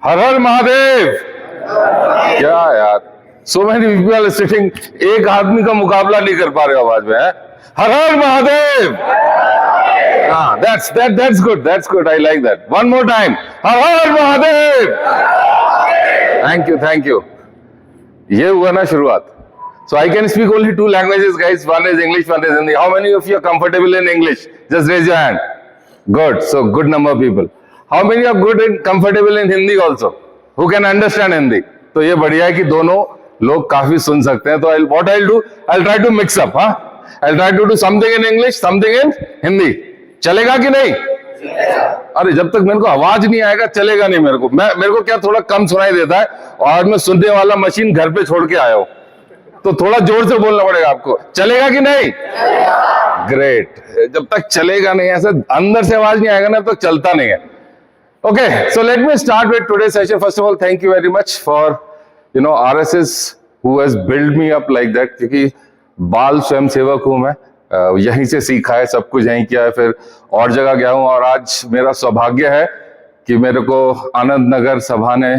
हर हर महादेव। क्या यार, so many people sitting, एक आदमी का मुकाबला नहीं कर पा रहे आवाज में। है हर हर महादेव। हाँ, that's good, I like that. One more time, her her Mahadev. Thank you. ये हुआ ना शुरुआत। So I can speak only two languages, guys. One is English, one is Hindi. How many of you are comfortable in English? Just raise your hand. Good. So good number of people. How many are good and comfortable in Hindi also? Who can understand Hindi? तो ये बढ़िया है कि दोनों लोग काफी सुन सकते हैं। तो what I'll do? I'll try to mix up, हाँ? I'll try to do something in English, something in Hindi. चलेगा कि नहीं? अरे जब तक मेरे को आवाज नहीं आएगा चलेगा नहीं। मेरे को क्या थोड़ा कम सुनाई देता है, और मैं सुनने वाला मशीन घर पे छोड़ के आया हूं, तो थोड़ा जोर से बोलना पड़ेगा आपको। चलेगा कि नहीं? ग्रेट। जब तक चलेगा नहीं, ऐसे अंदर से आवाज नहीं आएगा ना, तो चलता नहीं है। Okay, so let me start with today session. First of all, thank you very much for RSS who has build me up like that, क्योंकि बाल स्वयं सेवक हूं मैं, यहीं से सीखा है, सब कुछ यहीं किया है, फिर और जगह गया हूं, और आज मेरा सौभाग्य है कि मेरे को आनंद नगर सभा ने,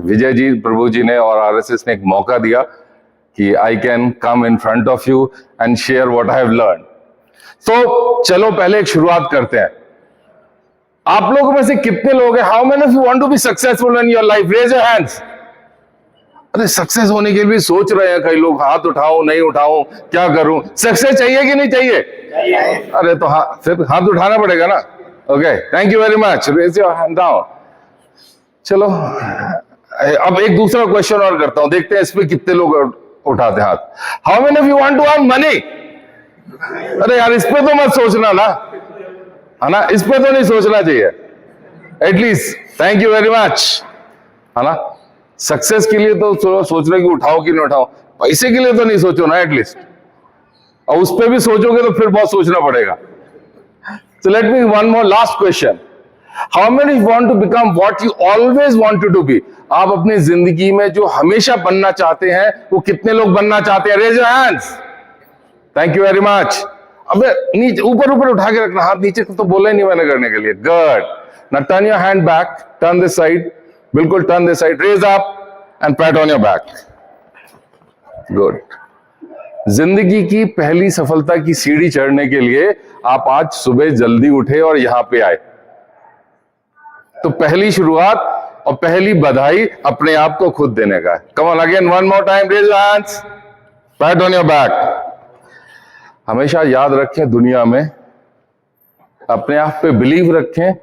विजय जी, प्रभु जी ने और आरएसएस ने एक मौका दिया कि I can come in front of you and share what I have learn. तो चलो पहले एक शुरुआत करते हैं। आप लोगों में से कितने लोग हैं, how many of you want to be successful in your life? Raise your hands. अरे सक्सेस होने के लिए सोच रहे हैं कई लोग, हाथ उठाऊं नहीं उठाऊं, क्या करूं? सक्सेस चाहिए कि नहीं चाहिए? अरे तो फिर हाथ उठाना पड़ेगा ना। Okay, thank you very much. Raise your hand down. चलो अब एक दूसरा क्वेश्चन और करता हूं, देखते हैं इस पे कितने लोग उठाते हाथ। How many of you want to earn money? अरे यार, इस पे तो मत सोचना ना, है ना, इस पे तो नहीं सोचना चाहिए at least. Thank you very much, है ना। सक्सेस के लिए तो सोच रहे कि उठाओ कि नहीं उठाओ, पैसे के लिए तो नहीं सोचो ना एटलीस्ट, और उस पे भी सोचोगे तो फिर बहुत सोचना पड़ेगा। So let me one more last question. How many want to become what you always wanted to be? आप अपनी जिंदगी में जो हमेशा बनना चाहते हैं, वो कितने लोग बनना चाहते हैं? Raise your hands. Thank you very much. अबे नीचे ऊपर उठा के रखना, हाथ नीचे तो बोला ही नहीं मैंने करने के लिए। Good. Now turn your hand back. Turn this side. बिल्कुल turn this side. Raise up and pat on your back. Good. जिंदगी की पहली सफलता की सीढ़ी चढ़ने के लिए आप आज सुबह जल्दी उठे और यहां पे आए, तो पहली शुरुआत और पहली बधाई अपने आप को खुद देने का है। Come on again, one more time, raise your hands, pat on your back. हमेशा याद रखें, दुनिया में अपने आप पे बिलीव रखें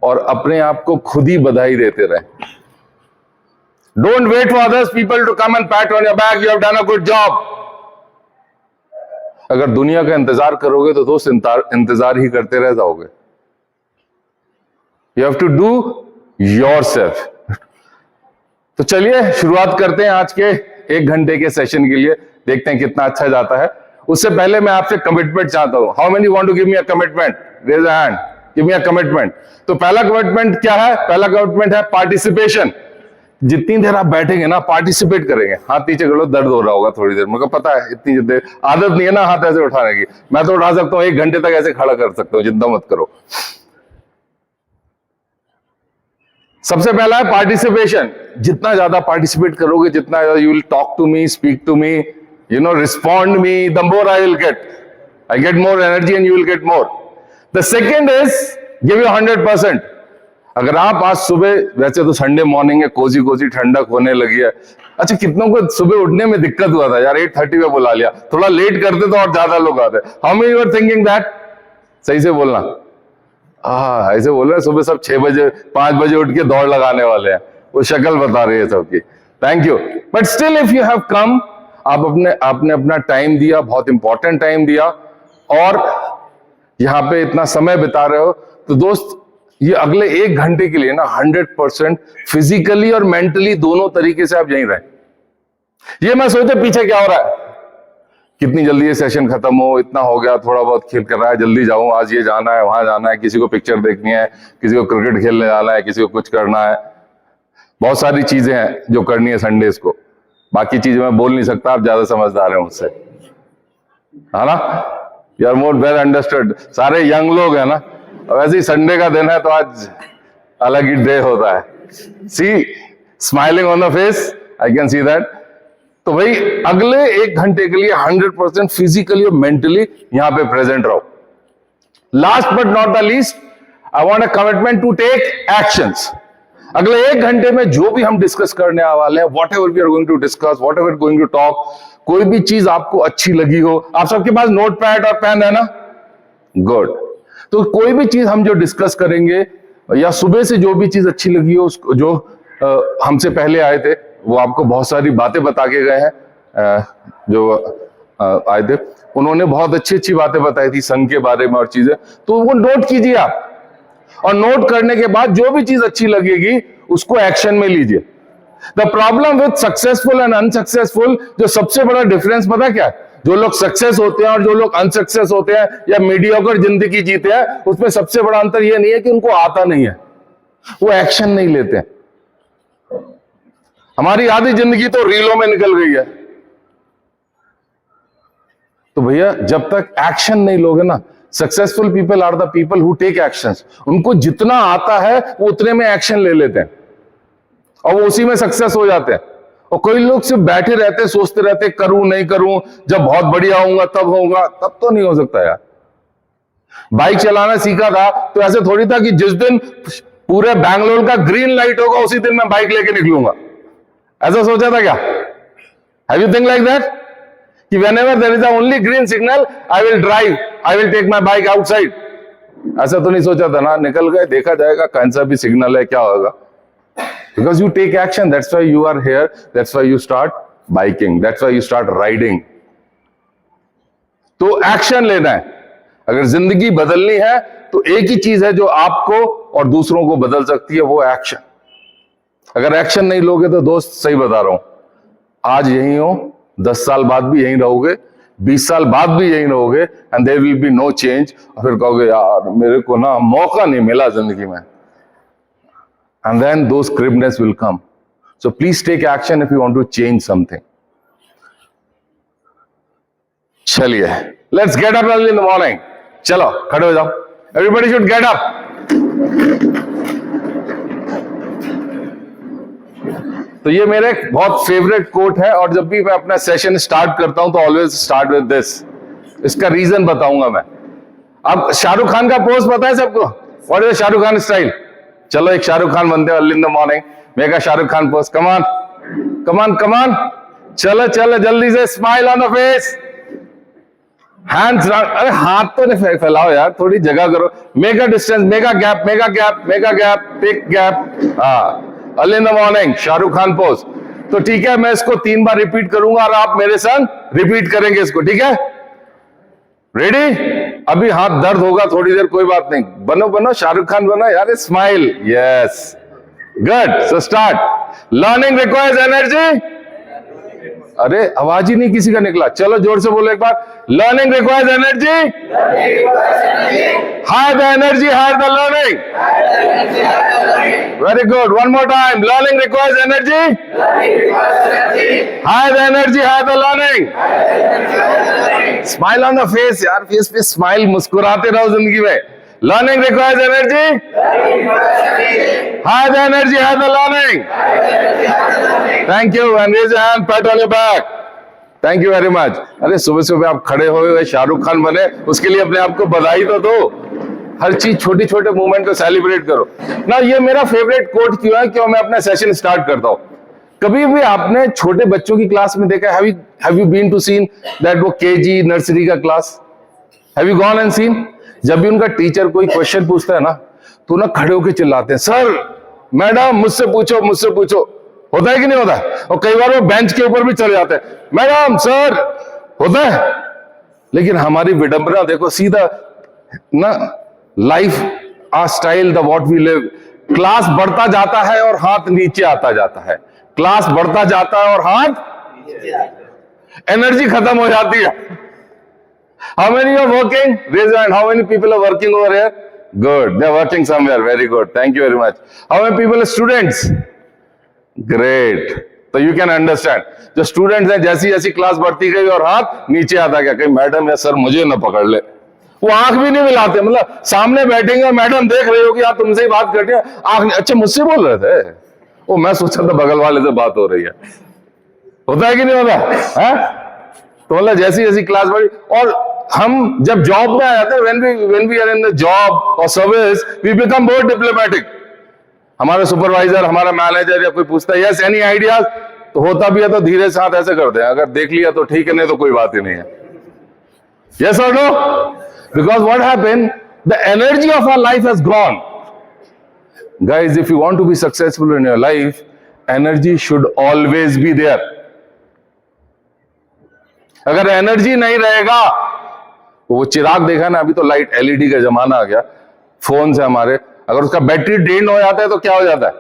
और अपने आप को खुद ही बधाई देते रहें। Don't wait for others people to come and pat on your back, you have done a good job. अगर दुनिया का इंतजार करोगे तो दोस्त इंतजार ही करते रह जाओगे। You have to do yourself. तो चलिए शुरुआत करते हैं आज के 1 घंटे के सेशन के लिए, देखते हैं कितना अच्छा जाता है। उससे पहले मैं आपसे कमिटमेंट चाहता हूं। How many want to give me a commitment? Raise your hand, give me a commitment. तो पहला कमिटमेंट क्या है? पहला कमिटमेंट है पार्टिसिपेशन। जितनी देर आप बैठेंगे ना, पार्टिसिपेट करेंगे। हाथ नीचे कर लो, दर्द हो रहा होगा थोड़ी देर, मुझे पता है, इतनी देर आदत नहीं है ना हाथ ऐसे उठाने की। मैं तो उठा सकता हूं, 1 घंटे तक ऐसे खड़ा कर सकता हूं, चिंता मत करो। सबसे पहला है पार्टिसिपेशन। जितना ज्यादा पार्टिसिपेट करोगे, जितना ज्यादा you will talk to me, speak to me, respond me, the more I will get. I get more energy and you will get more. The second is give you 100%। अगर आप आज सुबह, वैसे तो संडे मॉर्निंग है, cosy cosy ठंडक होने लगी है। अच्छा, कितनों को सुबह उठने में दिक्कत हुआ था यार, 8:30 में बुला लिया, थोड़ा लेट करते तो और ज्यादा लोग आते। How many you are thinking that? सही से बोलना। ऐसे बोल रहे सुबह सब 6 बजे 5 बजे उठ के दौड़ लगाने वाले हैं, वो शक्ल बता रही है सबकी। Thank you, but still if you have come, आपने अपना टाइम दिया, बहुत इंपॉर्टेंट टाइम दिया, और यहां पे इतना समय बिता रहे हो, तो दोस्त ये अगले 1 घंटे के लिए ना 100% फिजिकली और मेंटली दोनों तरीके से आप यहीं रहे। ये मैं सोचे पीछे क्या हो रहा है, कितनी जल्दी ये सेशन खत्म हो, इतना हो गया, थोड़ा बहुत खेल कर रहा है, जल्दी जाऊं, आज ये जाना है, वहां जाना है, किसी को पिक्चर देखनी है, किसी को क्रिकेट खेलने जाना है, किसी को कुछ करना है। बहुत सारी चीजें हैं जो करनी है संडेज को। बाकी चीजें मैं बोल नहीं सकता, आप ज्यादा समझदार हैं मुझसे, है ना। You are more well understood. सारे यंग लोग हैं ना, वैसे ही संडे का दिन है तो आज अलग ही डे होता है। See smiling on the face, I can see that. तो भाई अगले 1 घंटे के लिए 100% फिजिकली और मेंटली यहां पे प्रेजेंट रहो। Last but not the least, I want a commitment to take actions. अगले 1 घंटे में जो भी हम डिस्कस करने वाले हैं, whatever we are going to discuss, whatever going to talk, कोई भी चीज आपको अच्छी लगी हो, आप सबके पास नोट पैड और पेन है ना? गुड। तो कोई भी चीज हम जो डिस्कस करेंगे, या सुबह से जो भी चीज अच्छी लगी हो, उसको जो हमसे पहले आए थे वो आपको बहुत सारी बातें बता के गए हैं, जो आए थे उन्होंने बहुत अच्छी अच्छी बातें बताई थी संघ के बारे में और चीजें, तो वो नोट कीजिए आप। और नोट करने के बाद जो भी चीज अच्छी लगेगी उसको एक्शन में लीजिए। The problem with successful and unsuccessful, जो सबसे बड़ा डिफरेंस पता क्या है? जो लोग सक्सेस होते हैं और जो लोग अनसक्सेस होते हैं या मीडियोकर जिंदगी जीते हैं, उसमें सबसे बड़ा अंतर यह नहीं है कि उनको आता नहीं है, वो एक्शन नहीं लेते हैं। हमारी आधी जिंदगी तो रीलों में निकल गई है। तो भैया जब तक एक्शन नहीं लोगे ना, successful people are the people who take actions. उनको जितना आता है वो उतने में एक्शन ले लेते हैं और वो उसी में सक्सेस हो जाते हैं। और कोई लोग सिर्फ बैठे रहते, सोचते रहते करूं नहीं करूं, जब बहुत बढ़िया होऊंगा तब होगा, तब तो नहीं हो सकता यार। बाइक चलाना सीखा था तो ऐसे थोड़ी था कि जिस दिन पूरे बैंगलोर का ग्रीन लाइट होगा उसी दिन मैं बाइक लेके निकलूंगा, ऐसा सोचा था क्या? Have you think like that कि whenever there is the only green signal I will drive, I will take my bike outside? ऐसा तो नहीं सोचा था ना। निकल गए, देखा जाएगा कौन सा भी सिग्नल है क्या होगा। Because you take action, that's why you are here, that's why you start biking, that's why you start riding. तो एक्शन लेना है। अगर जिंदगी बदलनी है तो एक ही चीज है जो आपको और दूसरों को बदल सकती है, वो एक्शन। अगर एक्शन नहीं लोगे तो दोस्त सही बता रहा हूं, आज यही हो, 10 साल बाद भी यहीं रहोगे, 20 साल बाद भी यहीं रहोगे, and there will be no change. और फिर कहोगे यार मेरे को ना मौका नहीं मिला जिंदगी में, and then those cribness will come. So please take action if you want to change something. चलिए, let's get up early in the morning. चलो खड़े हो जाओ, एवरीबॉडी शुड गेट अप। तो ये मेरा एक बहुत फेवरेट कोट है, और जब भी मैं अपना सेशन स्टार्ट करता हूं तो ऑलवेज स्टार्ट विद दिस। इसका रीजन बताऊंगा मैं। अब शाहरुख खान का पोज पता है सबको? What is Shahrukh Khan style? चलो एक शाहरुख खान बनते हैं अर्ली इन द मॉर्निंग। मेरा Shahrukh Khan pose, come on come on come on, चलो चलो जल्दी से, smile on the face, hands. अरे हाथ तो नहीं फैलाओ यार, थोड़ी जगह करो। Make a distance, make a gap, make a gap, make a gap, take gap. हाँ, early in the morning Shahrukh Khan pose. तो ठीक है, मैं इसको 3 बार रिपीट करूंगा और आप मेरे संग रिपीट करेंगे इसको, ठीक है? रेडी? अभी हाथ दर्द होगा थोड़ी देर, कोई बात नहीं, बनो बनो, शाहरुख खान बनो यार, smile, yes, good. So start. Learning requires energy. अरे आवाज ही नहीं किसी का निकला, चलो जोर से बोलो एक बार। Learning requires energy, higher the energy, higher the learning. Very good, one more time. Learning requires energy, higher the energy, higher the learning. Smile on the face यार, फेस पे स्माइल, मुस्कुराते रहो जिंदगी में। Learning requires energy, higher the energy, higher the learning. Thank you, and raise your hand, pat on your back. Thank you very much. अरे सुबह सुबह आप खड़े हो गए, शाहरुख खान बने, उसके लिए अपने आप को बधाई तो दो। हर चीज, छोटी छोटे मूवमेंट को सेलिब्रेट करो ना। ये मेरा फेवरेट कोट क्यों है? क्यों मैं अपना सेशन स्टार्ट करता हूं। कभी भी आपने छोटे बच्चों की क्लास में देखा, have you been to seen that वो केजी नर्सरी का class? Have you gone and seen? जब भी उनका टीचर कोई क्वेश्चन पूछता है ना, तो ना खड़े होकर चिल्लाते हैं, सर मैडम मुझसे पूछो, मुझसे पूछो। होता है कि नहीं होता है? और कई बार वो बेंच के ऊपर भी चले जाते हैं, मैडम सर, होता है। लेकिन हमारी विडंबना देखो, सीधा ना, life our style, the what we live. Class बढ़ता जाता है और हाथ नीचे आता जाता है, क्लास बढ़ता जाता है और हाथ, एनर्जी खत्म हो जाती है। How many are working? Raise your hand. How many people are working over here? Good, they are working somewhere, very good, thank you very much. How many people are students? Great. तो you can understand, जो students हैं, जैसी जैसी class बढ़ती गई और हाथ नीचे आता गया, कहीं मैडम या सर मुझे ना पकड़ ले, वो आंख भी नहीं मिलाते। मतलब सामने बैठेंगे और मैडम देख रही होगी, आप तुमसे ही बात कर रही है, आंख, अच्छा मुझसे बोल रहे थे, ओ मैं सोचा था बगल वाले से बात हो रही है। होता है कि नहीं होता है? तो मतलब जैसी जैसी क्लास बढ़ी, और हम जब जॉब में आ जाते हैं, when we are in the job or service, we become more diplomatic. हमारा सुपरवाइजर, हमारा मैनेजर या कोई पूछता है यस एनी आइडियाज, तो होता भी है तो धीरे से हाथ ऐसे करते हैं, अगर देख लिया तो ठीक है, नहीं तो कोई बात ही नहीं है। यस और no? Because what happened, the energy of our life has gone. Guys, if you want to be successful in your life, energy should always be there. अगर एनर्जी नहीं रहेगा, वो चिराग देखा ना, अभी तो लाइट एलईडी का जमाना आ गया, फोन से हमारे, अगर उसका बैटरी ड्रेन हो जाता है तो क्या हो जाता है?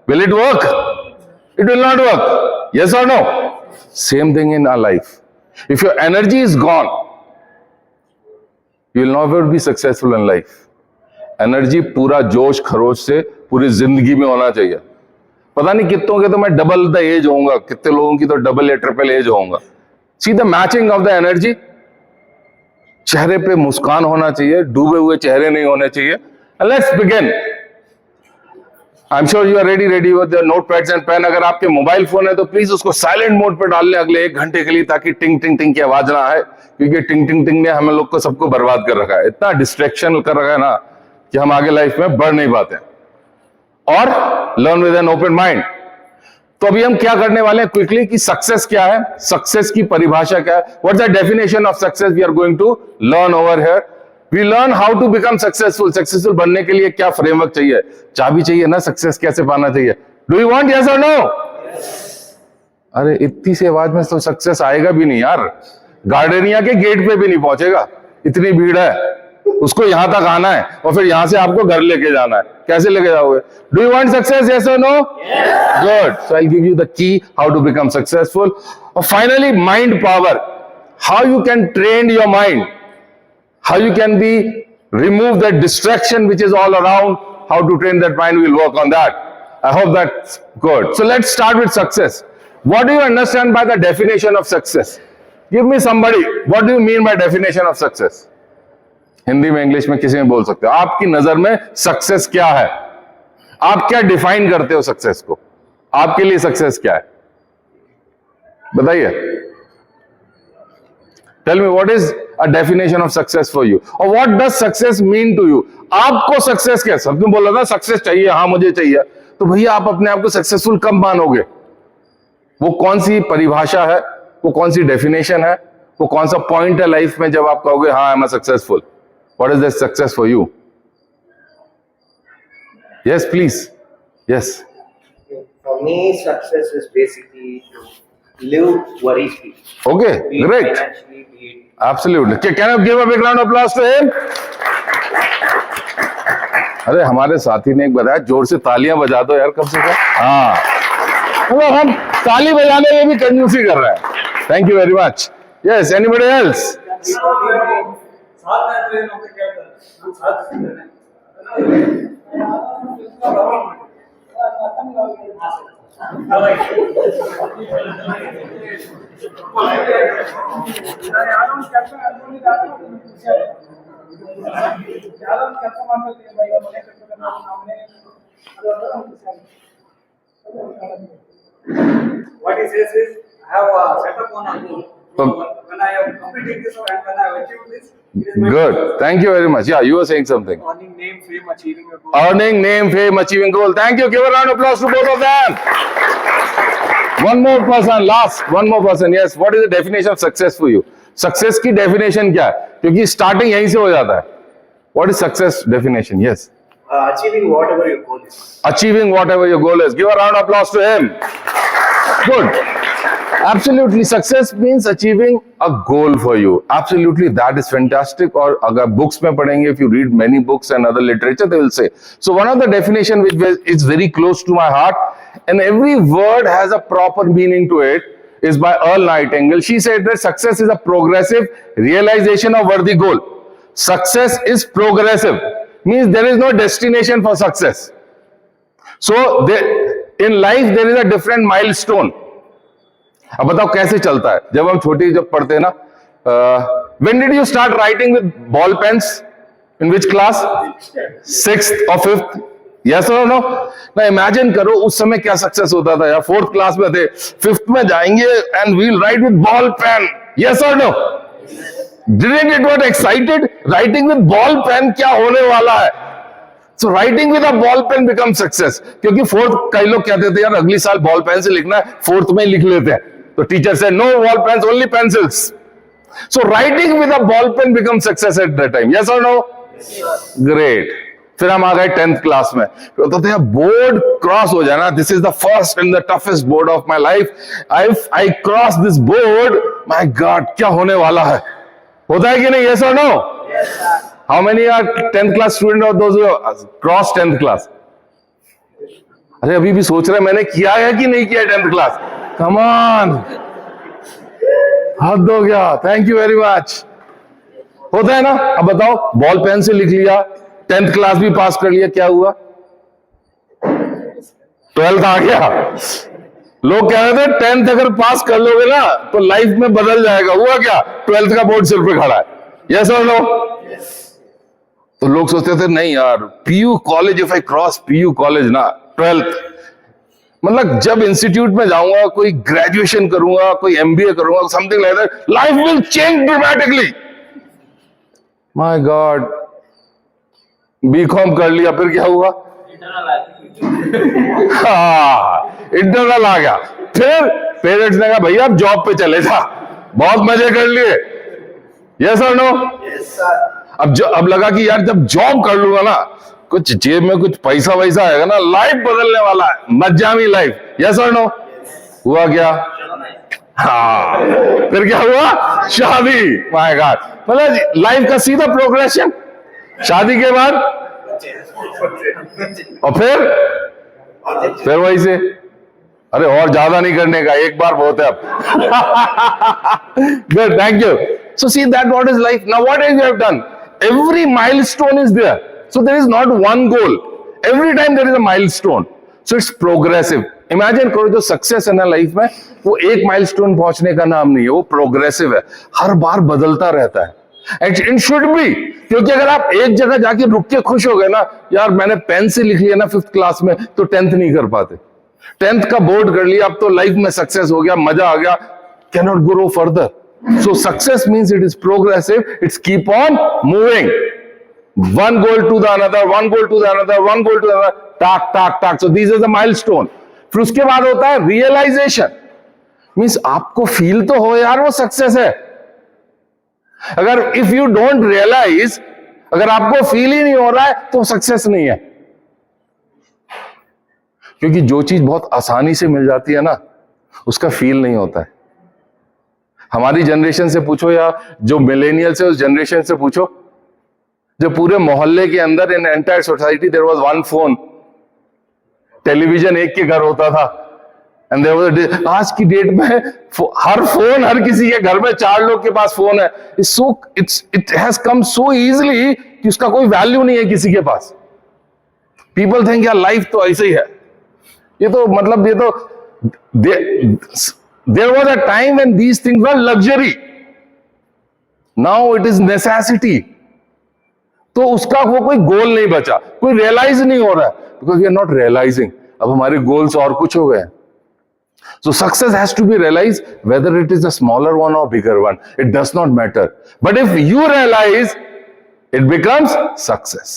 Will it work? It will not work. Yes और no? Same thing in our life. If your energy is gone, you will never be successful in life. Energy पूरा जोश खरोश से पूरी जिंदगी में होना चाहिए। पता नहीं कितनों के तो मैं डबल द एज होऊंगा, कितने लोगों की तो डबल या ट्रिपल एज होऊंगा। See the matching of the energy. चेहरे पे मुस्कान होना चाहिए, डूबे हुए चेहरे नहीं होने चाहिए। Let's begin. I am sure you are ready with your notepads and pen. अगर आपके मोबाइल फोन है तो प्लीज उसको साइलेंट मोड पे डाल लें अगले 1 घंटे के लिए, ताकि टिंग टिंग टिंग की आवाज ना आए, क्योंकि टिंग टिंग टिंग ने हमें लोग को सबको बर्बाद कर रखा है। इतना डिस्ट्रैक्शन कर रखा है ना कि हम आगे लाइफ में बढ़ नहीं पाते। और learn with an open mind. तो अभी हम क्या करने वाले हैं क्विकली, कि सक्सेस क्या है, सक्सेस की परिभाषा क्या है, what's the definition of success we are going to learn over here. We learn how to become successful. Successful बनने के लिए क्या फ्रेमवर्क चाहिए, चाबी चाहिए ना, सक्सेस कैसे पाना चाहिए। डू यू वांट यस और नो? अरे इतनी सी आवाज में तो सक्सेस आएगा भी नहीं यार, गार्डनिया के गेट पे भी नहीं पहुंचेगा, इतनी भीड़ है। उसको यहां तक आना है और फिर यहां से आपको घर लेके जाना है, कैसे लेके जाओगे? Do you want success, yes और no? Good. So I will give you the key how to become successful. और finally mind power, how you can train your mind, how you can be remove that distraction which is all around, how to train that mind. We'll work on that. I hope that's good. So let's start with success. What do you understand by the definition of success? Give me somebody, what do you mean by definition of success? Hindi में, English में, किसी में बोल सकते हो। आपकी नजर में सक्सेस क्या है? आप क्या डिफाइन करते हो सक्सेस को? आपके लिए सक्सेस क्या है, बताइए। Tell me what is a definition of success for you, or what does success mean to you? आपको सक्सेस क्या? सबने बोला था सक्सेस चाहिए, हाँ मुझे चाहिए, तो भैया आप अपने आप को सक्सेसफुल कब मानोगे? वो कौन सी परिभाषा है, वो कौन सी डेफिनेशन है, वो कौन सा पॉइंट है लाइफ में जब आप कहोगे हाँ I am successful? What is the success for you? Yes please. Yes. For me, success is basically to live worry-free. Okay, great. Absolutely. Can you give a big round of applause to him? अरे हमारे साथी ने एक बताया, जोर से तालियां बजा दो यार कम से कम। हाँ, मतलब हम ताली बजाने में भी कंजूसी कर रहे हैं। Thank you very much. Yes, anybody else? What he says is, I have set up on a goal. When I have completed this and when I have achieved this, it is my Good. success. Thank you very much. Yeah, you were saying something. Earning name, fame, achieving a goal. Earning name, fame, achieving goal. Thank you. Give a round of applause to both of them. One more person, last. One more person. Yes. What is the definition of success for you? Success की definition क्या है? क्योंकि starting यहीं से हो जाता है. What is success definition? Yes. Achieving whatever your goal is. Achieving whatever your goal is. Give a round of applause to him. Good. Absolutely. Success means achieving a goal for you. Absolutely. That is fantastic. और अगर books में पढ़ेंगे, if you read many books and other literature, they will say. So one of the definition which is very close to my heart, and every word has a proper meaning to it, is by Earl Nightingale. She said that success is a progressive realization of worthy goal. Success is progressive. Means there is no destination for success. So in life there is a different milestone. अब बताओ कैसे चलता है? जब हम छोटी जब पढ़ते हैं ना, when did you start writing with ball pens? In which class? 6th or 5th? Yes और नो? ना इमेजिन करो उस समय क्या सक्सेस होता था यार। 4th क्लास में थे, 5th में जाएंगे and we'll write with ball pen. Yes और no? Didn't it got excited? Writing with ball pen क्या होने वाला है? So writing with a ball pen becomes success. क्योंकि 4th कई लोग कहते थे यार अगली साल बॉल पेन से लिखना है, 4th में ही लिख लेते हैं। तो टीचर से no ball pens, only pencils. So writing with a ball pen becomes success at that time. Yes or no? Great. फिर हम आ गए 10th क्लास में। तो यार बोर्ड क्रॉस हो जाना, this is the first and the toughest board of my life. If I cross this board, my God क्या होने वाला है? होता है कि नहीं? Yes or no? How many are 10th class student or those who cross 10th class? अरे अभी भी सोच रहे मैंने किया है कि नहीं किया 10th क्लास? Come on, हद हो गया। Thank you very much. होता है ना? अब बताओ, बॉल पेन से लिख लिया, 10th क्लास भी पास कर लिया, क्या हुआ? 12th आ गया। लोग कह रहे थे 10th अगर पास कर लोगे ना तो लाइफ में बदल जाएगा। हुआ क्या? 12th का बोर्ड सिर पे खड़ा है। यस और नो? तो लोग सोचते थे नहीं यार, PU college, if I cross PU college ना, 12th मतलब जब इंस्टीट्यूट में जाऊंगा, कोई ग्रेजुएशन करूंगा, कोई एमबीए करूंगा, something like that, life will change dramatically. My god, BCom कर लिया, फिर क्या हुआ? इंटरनल आ गया। फिर पेरेंट्स ने कहा भैया अब जॉब पे चले जा, बहुत मजे कर लिए। यस और नो? अब लगा कि यार जब जॉब कर लूंगा ना, कुछ जेब में कुछ पैसा वैसा आएगा ना, लाइफ बदलने वाला है, मजामी लाइफ। यस और नो? हुआ क्या? हाँ, फिर क्या हुआ? शादी। माय गॉड, मतलब लाइफ का सीधा प्रोग्रेशन। शादी के बाद और फिर वही से, अरे और ज्यादा नहीं करने का, एक बार बहुत है अब। Good, thank you. So see that what is life. Now what have you done? Every milestone is there, so there is not one goal, every time there is a milestone, so it's progressive. Imagine करो जो success है ना life में, वो एक milestone पहुंचने का नाम नहीं है, वो प्रोग्रेसिव है, हर बार बदलता रहता है। इट शुड बी, क्योंकि अगर आप एक जगह जाके रुक के खुश हो गए ना, यार मैंने पेन से लिख लिया ना 5th क्लास में, तो 10th नहीं कर पाते। 10th का बोर्ड कर लिया, अब तो लाइफ में सक्सेस हो गया, मजा आ गया, can not grow further. So success means it is progressive, it's keep on moving, one goal to the another, one goal to the another, one goal to the other, टाक टाक टाक। So this is the milestone. फिर उसके बाद होता है realisation, means आपको feel तो हो यार वो सक्सेस है। अगर इफ यू डोंट रियलाइज, अगर आपको फील ही नहीं हो रहा है तो सक्सेस नहीं है। क्योंकि जो चीज बहुत आसानी से मिल जाती है ना, उसका फील नहीं होता है। हमारी जनरेशन से पूछो या जो मिलेनियल्स है उस जनरेशन से पूछो, जो पूरे मोहल्ले के अंदर in entire society there was one phone, television एक के घर होता था, एंड देयर वाज, आज की डेट में हर फोन, हर किसी के घर में 4 लोग के पास फोन है। It has come so easily कि उसका कोई वैल्यू नहीं है किसी के पास। पीपल थिंक यार लाइफ तो ऐसे ही है, ये तो मतलब ये तो there was a time when these things were luxury, now it is necessity. तो उसका वो कोई गोल नहीं बचा, कोई रियलाइज नहीं हो रहा है, because we are not realising. अब हमारे गोल्स और कुछ हो गए। So success has to be realized, whether it is a smaller one or bigger one. It does not matter. But if you realize, it becomes success.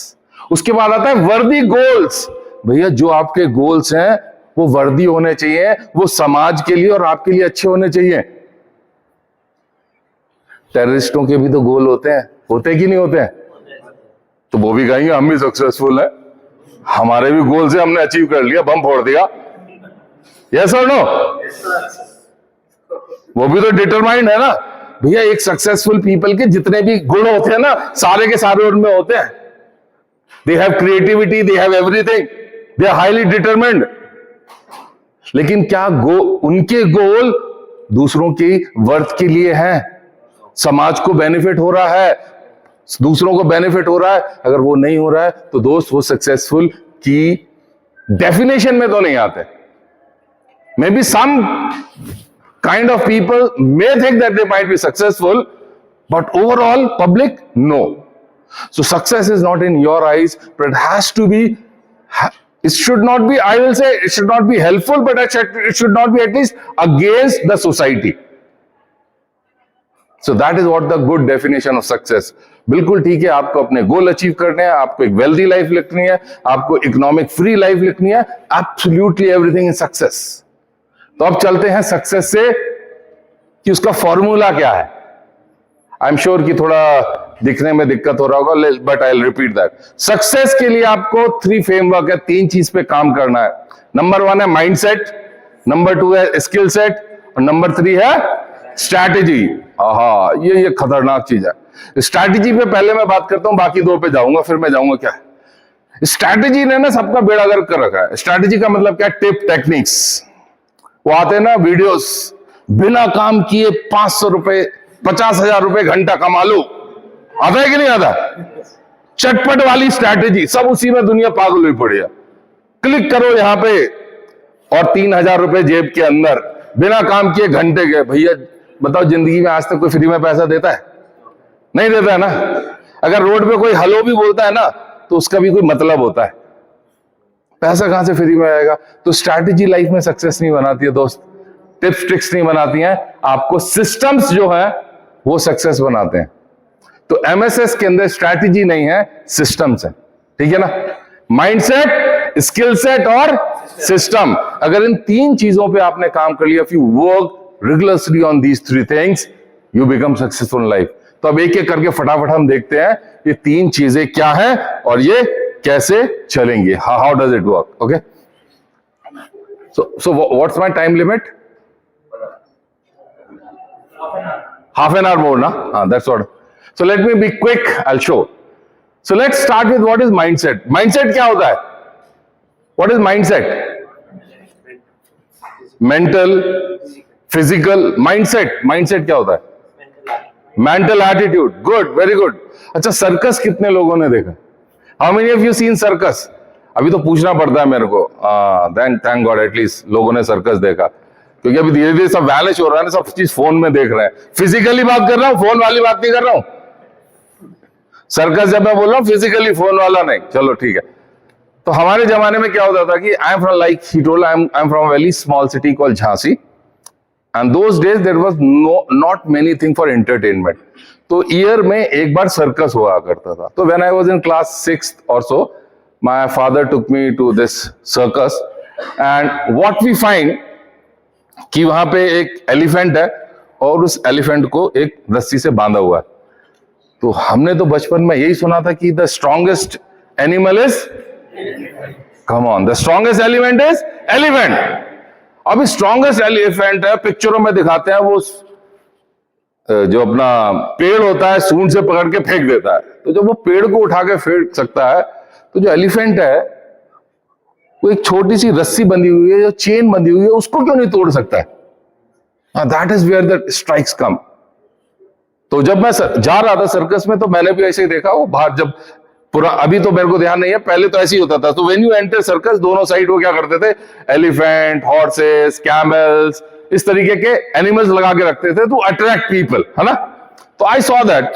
उसके बाद आता है वर्दी गोल्स। भैया जो आपके गोल्स हैं वो वर्दी होने चाहिए, वो समाज के लिए और आपके लिए अच्छे होने चाहिए। टेररिस्टों के भी तो गोल होते कि नहीं होते हैं? तो वो भी कहेंगे हम भी सक्सेसफुल है, हमारे भी गोल से हमने अचीव कर लिया, बम फोड़ दिया। यस और नो? वो भी तो डिटरमाइंड है ना। भैया एक सक्सेसफुल पीपल के जितने भी गुण होते हैं ना, सारे के सारे उनमें होते हैं। They have creativity, they have everything, they are highly determined. लेकिन क्या उनके गोल दूसरों की वर्थ के लिए हैं, समाज को बेनिफिट हो रहा है, दूसरों को बेनिफिट हो रहा है? अगर वो नहीं हो रहा है तो दोस्त वो सक्सेसफुल की डेफिनेशन में तो नहीं आते। Maybe some kind of people may think that they might be successful, but overall public, no. So success is not in your eyes, but it has to be It should not be, I will say, it should not be helpful, but it should not be at least against the society. So that is what the good definition of success. बिल्कुल ठीक है, आपको अपने goal achieve करने हैं, आपको एक wealthy life लिखनी है, आपको इकोनॉमिक फ्री लाइफ लिखनी है, एब्सोल्युटली एवरीथिंग इज सक्सेस। तो अब चलते हैं सक्सेस से कि उसका फॉर्मूला क्या है। आई एम श्योर कि थोड़ा दिखने में दिक्कत हो रहा होगा, but I will repeat that. Success के लिए आपको 3 फ्रेमवर्क है, 3 चीज पे काम करना है। नंबर 1 है माइंडसेट, नंबर 2 है स्किल सेट, और नंबर 3 है स्ट्रैटेजी। ये खतरनाक चीज है। स्ट्रैटेजी पे पहले मैं बात करता हूं, बाकी 2 पे जाऊंगा, फिर मैं जाऊंगा क्या है। स्ट्रैटेजी ने ना सबका बेड़ा गर्क कर रखा है। स्ट्रैटेजी का मतलब क्या है? Tip, techniques. वो आते हैं ना वीडियोस, बिना काम किए 500 रुपए 50,000 रुपए घंटा कमा लो, आता है कि नहीं आता? चटपट वाली स्ट्रैटेजी, सब उसी में दुनिया पागल हुई पड़ी है। क्लिक करो यहां पे और 3,000 रुपए जेब के अंदर, बिना काम किए घंटे के। भैया बताओ, जिंदगी में आज तक कोई फ्री में पैसा देता है? नहीं देता है ना। अगर रोड पे कोई हेलो भी बोलता है ना, तो उसका भी कोई मतलब होता है। पैसा कहां से फ्री में आएगा? तो स्ट्रैटेजी लाइफ में सक्सेस नहीं बनाती है दोस्त, टिप्स ट्रिक्स नहीं बनाती हैं, आपको सिस्टम्स जो है वो सक्सेस बनाते हैं। तो एमएसएस के अंदर स्ट्रैटेजी नहीं है, सिस्टम्स है। ठीक है ना? माइंडसेट, स्किल सेट और सिस्टम। अगर इन 3 चीजों पे आपने काम कर लिया, if you work regularly on these 3 things, you become successful in life. तो अब एक एक करके फटाफट हम देखते हैं ये 3 चीजें क्या है और ये कैसे चलेंगी। How does it work? Okay, so what's my time limit? Half an hour more, na? That's what. So let me be quick, I'll show. So let's start with what is mindset. Mindset क्या होता है? What is mindset? Mental, physical, mindset. Mindset क्या होता है? Mental attitude. Good, very good. अच्छा, circus कितने लोगों ने देखा? How many of you seen circus? अभी तो पूछना पड़ता है मेरे को। Thank God, at least लोगों ने सर्कस देखा, क्योंकि अभी धीरे धीरे सब वैनिश हो रहा है ना, सब चीज फोन में देख रहे हैं। फिजिकली बात कर रहा हूं, फोन वाली बात नहीं कर रहा हूं। सर्कस जब मैं बोल रहा हूं फिजिकली, फोन वाला नहीं। चलो ठीक है। तो हमारे जमाने में क्या होता था कि I am from, like he told, I am from a very small city called Jhansi, and those days there was not many thing for entertainment. तो ईयर में एक बार सर्कस हुआ करता था। तो when I was in class 6th और so, my father took me to this circus, and what we find कि वहां पे एक एलिफेंट है और उस एलिफेंट को एक रस्सी से बांधा हुआ है। तो हमने तो बचपन में यही सुना था कि the strongest animal is, come on, the strongest element is elephant. अब स्ट्रॉन्गेस्ट एलिफेंट है, पिक्चरों में दिखाते हैं, वो जो अपना पेड़ होता है सूंड से पकड़ के फेंक देता है। तो जब वो पेड़ को उठा के फेंक सकता है, तो जो एलिफेंट है वो एक छोटी सी रस्सी बंधी हुई है, जो चेन बंधी हुई है, उसको क्यों नहीं तोड़ सकता है? That is where the strikes come. तो जब मैं जा रहा था सर्कस में, तो मैंने भी ऐसे ही देखा, वो बाहर जब पूरा, अभी तो मेरे को ध्यान नहीं है, पहले तो ऐसे ही होता था। तो व्हेन यू एंटर सर्कस, दोनों साइड वो क्या करते थे, एलिफेंट, हॉर्सेस, कैमल्स, इस तरीके के एनिमल्स लगा के रखते थे टू अट्रैक्ट पीपल, है ना? तो आई सॉ दैट।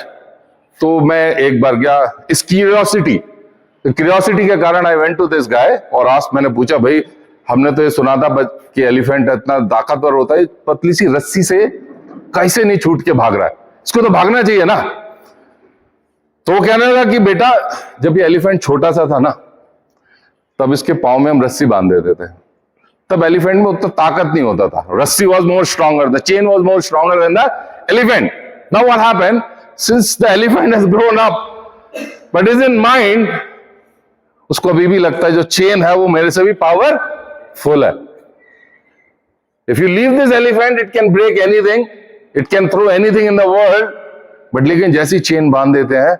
तो मैं एक बार गया, इस क्यूरियोसिटी के कारण I went to this guy और आस्क्ड, मैंने पूछा, भाई हमने तो ये सुना था कि एलिफेंट इतना ताकतवर होता है, पतली सी रस्सी से कैसे नहीं छूट के भाग रहा है, इसको तो भागना चाहिए ना। तो वो कहने लगा कि बेटा, जब ये एलिफेंट छोटा सा था ना, तब इसके पाँव में हम रस्सी बांध देते थे, तब एलिफेंट में उतना ताकत नहीं होता था। रस्सी was more stronger, the chain was more stronger than the elephant. Now what happened, since the elephant has grown up but is in mind, उसको अभी भी लगता है जो चेन है वो मेरे से भी पावरफुल है। If you leave this elephant, it can break anything, it can throw anything in the world, but लेकिन जैसी चेन बांध देते हैं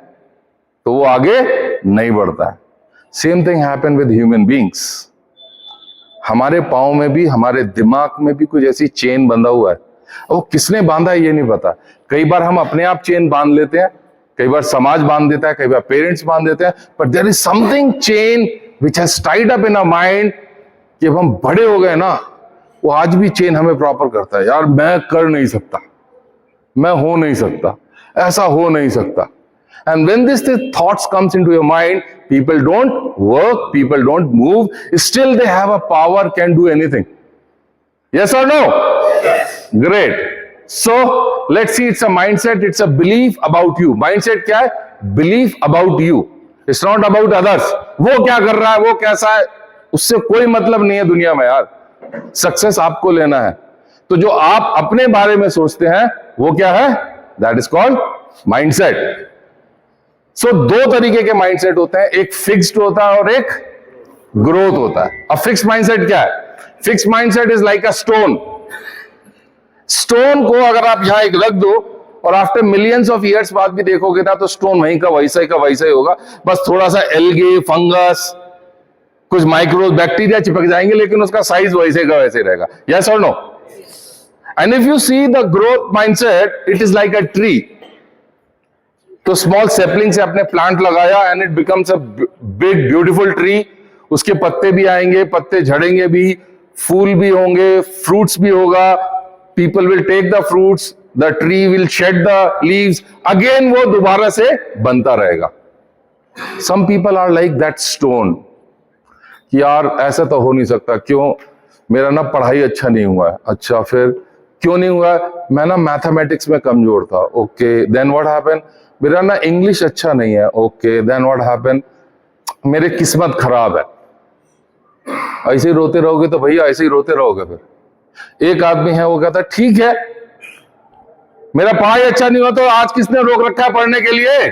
तो वो आगे नहीं बढ़ता है। Same thing happen with human beings. हमारे पाँव में भी, हमारे दिमाग में भी कुछ ऐसी चेन बंधा हुआ है। वो किसने बांधा है ये नहीं पता। कई बार हम अपने आप चेन बांध लेते हैं, कई बार समाज बांध देता है, कई बार पेरेंट्स बांध देते हैं, but there is something chain which has tied up in our mind कि अब हम बड़े हो गए ना, वो आज भी चेन हमें प्रॉपर करता है। यार मैं कर नहीं सकता, मैं हो नहीं सकता, ऐसा हो नहीं सकता। And when this thoughts comes into your mind, people don't work, people don't move, still they have a power, can do anything. Yes or no? Yes. Great. So let's see, it's a mindset, it's a belief about you. Mindset क्या है? Belief about you. It's not about others. वो क्या कर रहा है, वो कैसा है, उससे कोई मतलब नहीं है दुनिया में यार. सक्सेस आपको लेना है. तो जो आप अपने बारे में सोचते हैं वो क्या है? That is called mindset. So दो तरीके के माइंडसेट होते हैं, एक फिक्स्ड होता है और एक ग्रोथ होता है. अब फिक्स्ड माइंडसेट क्या है? Fixed mindset is like a stone. Stone को अगर आप यहां एक रख दो और आफ्टर मिलियंस ऑफ ईयर्स बाद भी देखोगे ना तो स्टोन वहीं का वैसा ही होगा. बस थोड़ा सा एल्गे, फंगस, कुछ माइक्रो बैक्टीरिया चिपक जाएंगे, लेकिन उसका साइज वैसे का वैसे रहेगा. यस और no? And if you see the growth mindset, it is like a tree. तो स्मॉल सेपलिंग से आपने प्लांट लगाया and it becomes a big beautiful tree. उसके पत्ते भी आएंगे, पत्ते झड़ेंगे भी, फूल भी होंगे, फ्रूट्स भी होगा. People will take the fruits, the tree will shed the leaves, again वो दोबारा से बनता रहेगा. Some people are like that stone. यार ऐसा तो हो नहीं सकता. क्यों? मेरा ना पढ़ाई अच्छा नहीं हुआ है. अच्छा, फिर क्यों नहीं हुआ? मैं ना मैथमेटिक्स में कमजोर था. Okay, then what happen? मेरा ना इंग्लिश अच्छा नहीं है. Okay, then what happen? मेरी किस्मत खराब है. ऐसे ही रोते रहोगे तो भैया ऐसे ही रोते रहोगे. फिर एक आदमी है, वो कहता है ठीक है, मेरा पढ़ाई अच्छा नहीं हुआ तो आज किसने रोक रखा है पढ़ने के लिए?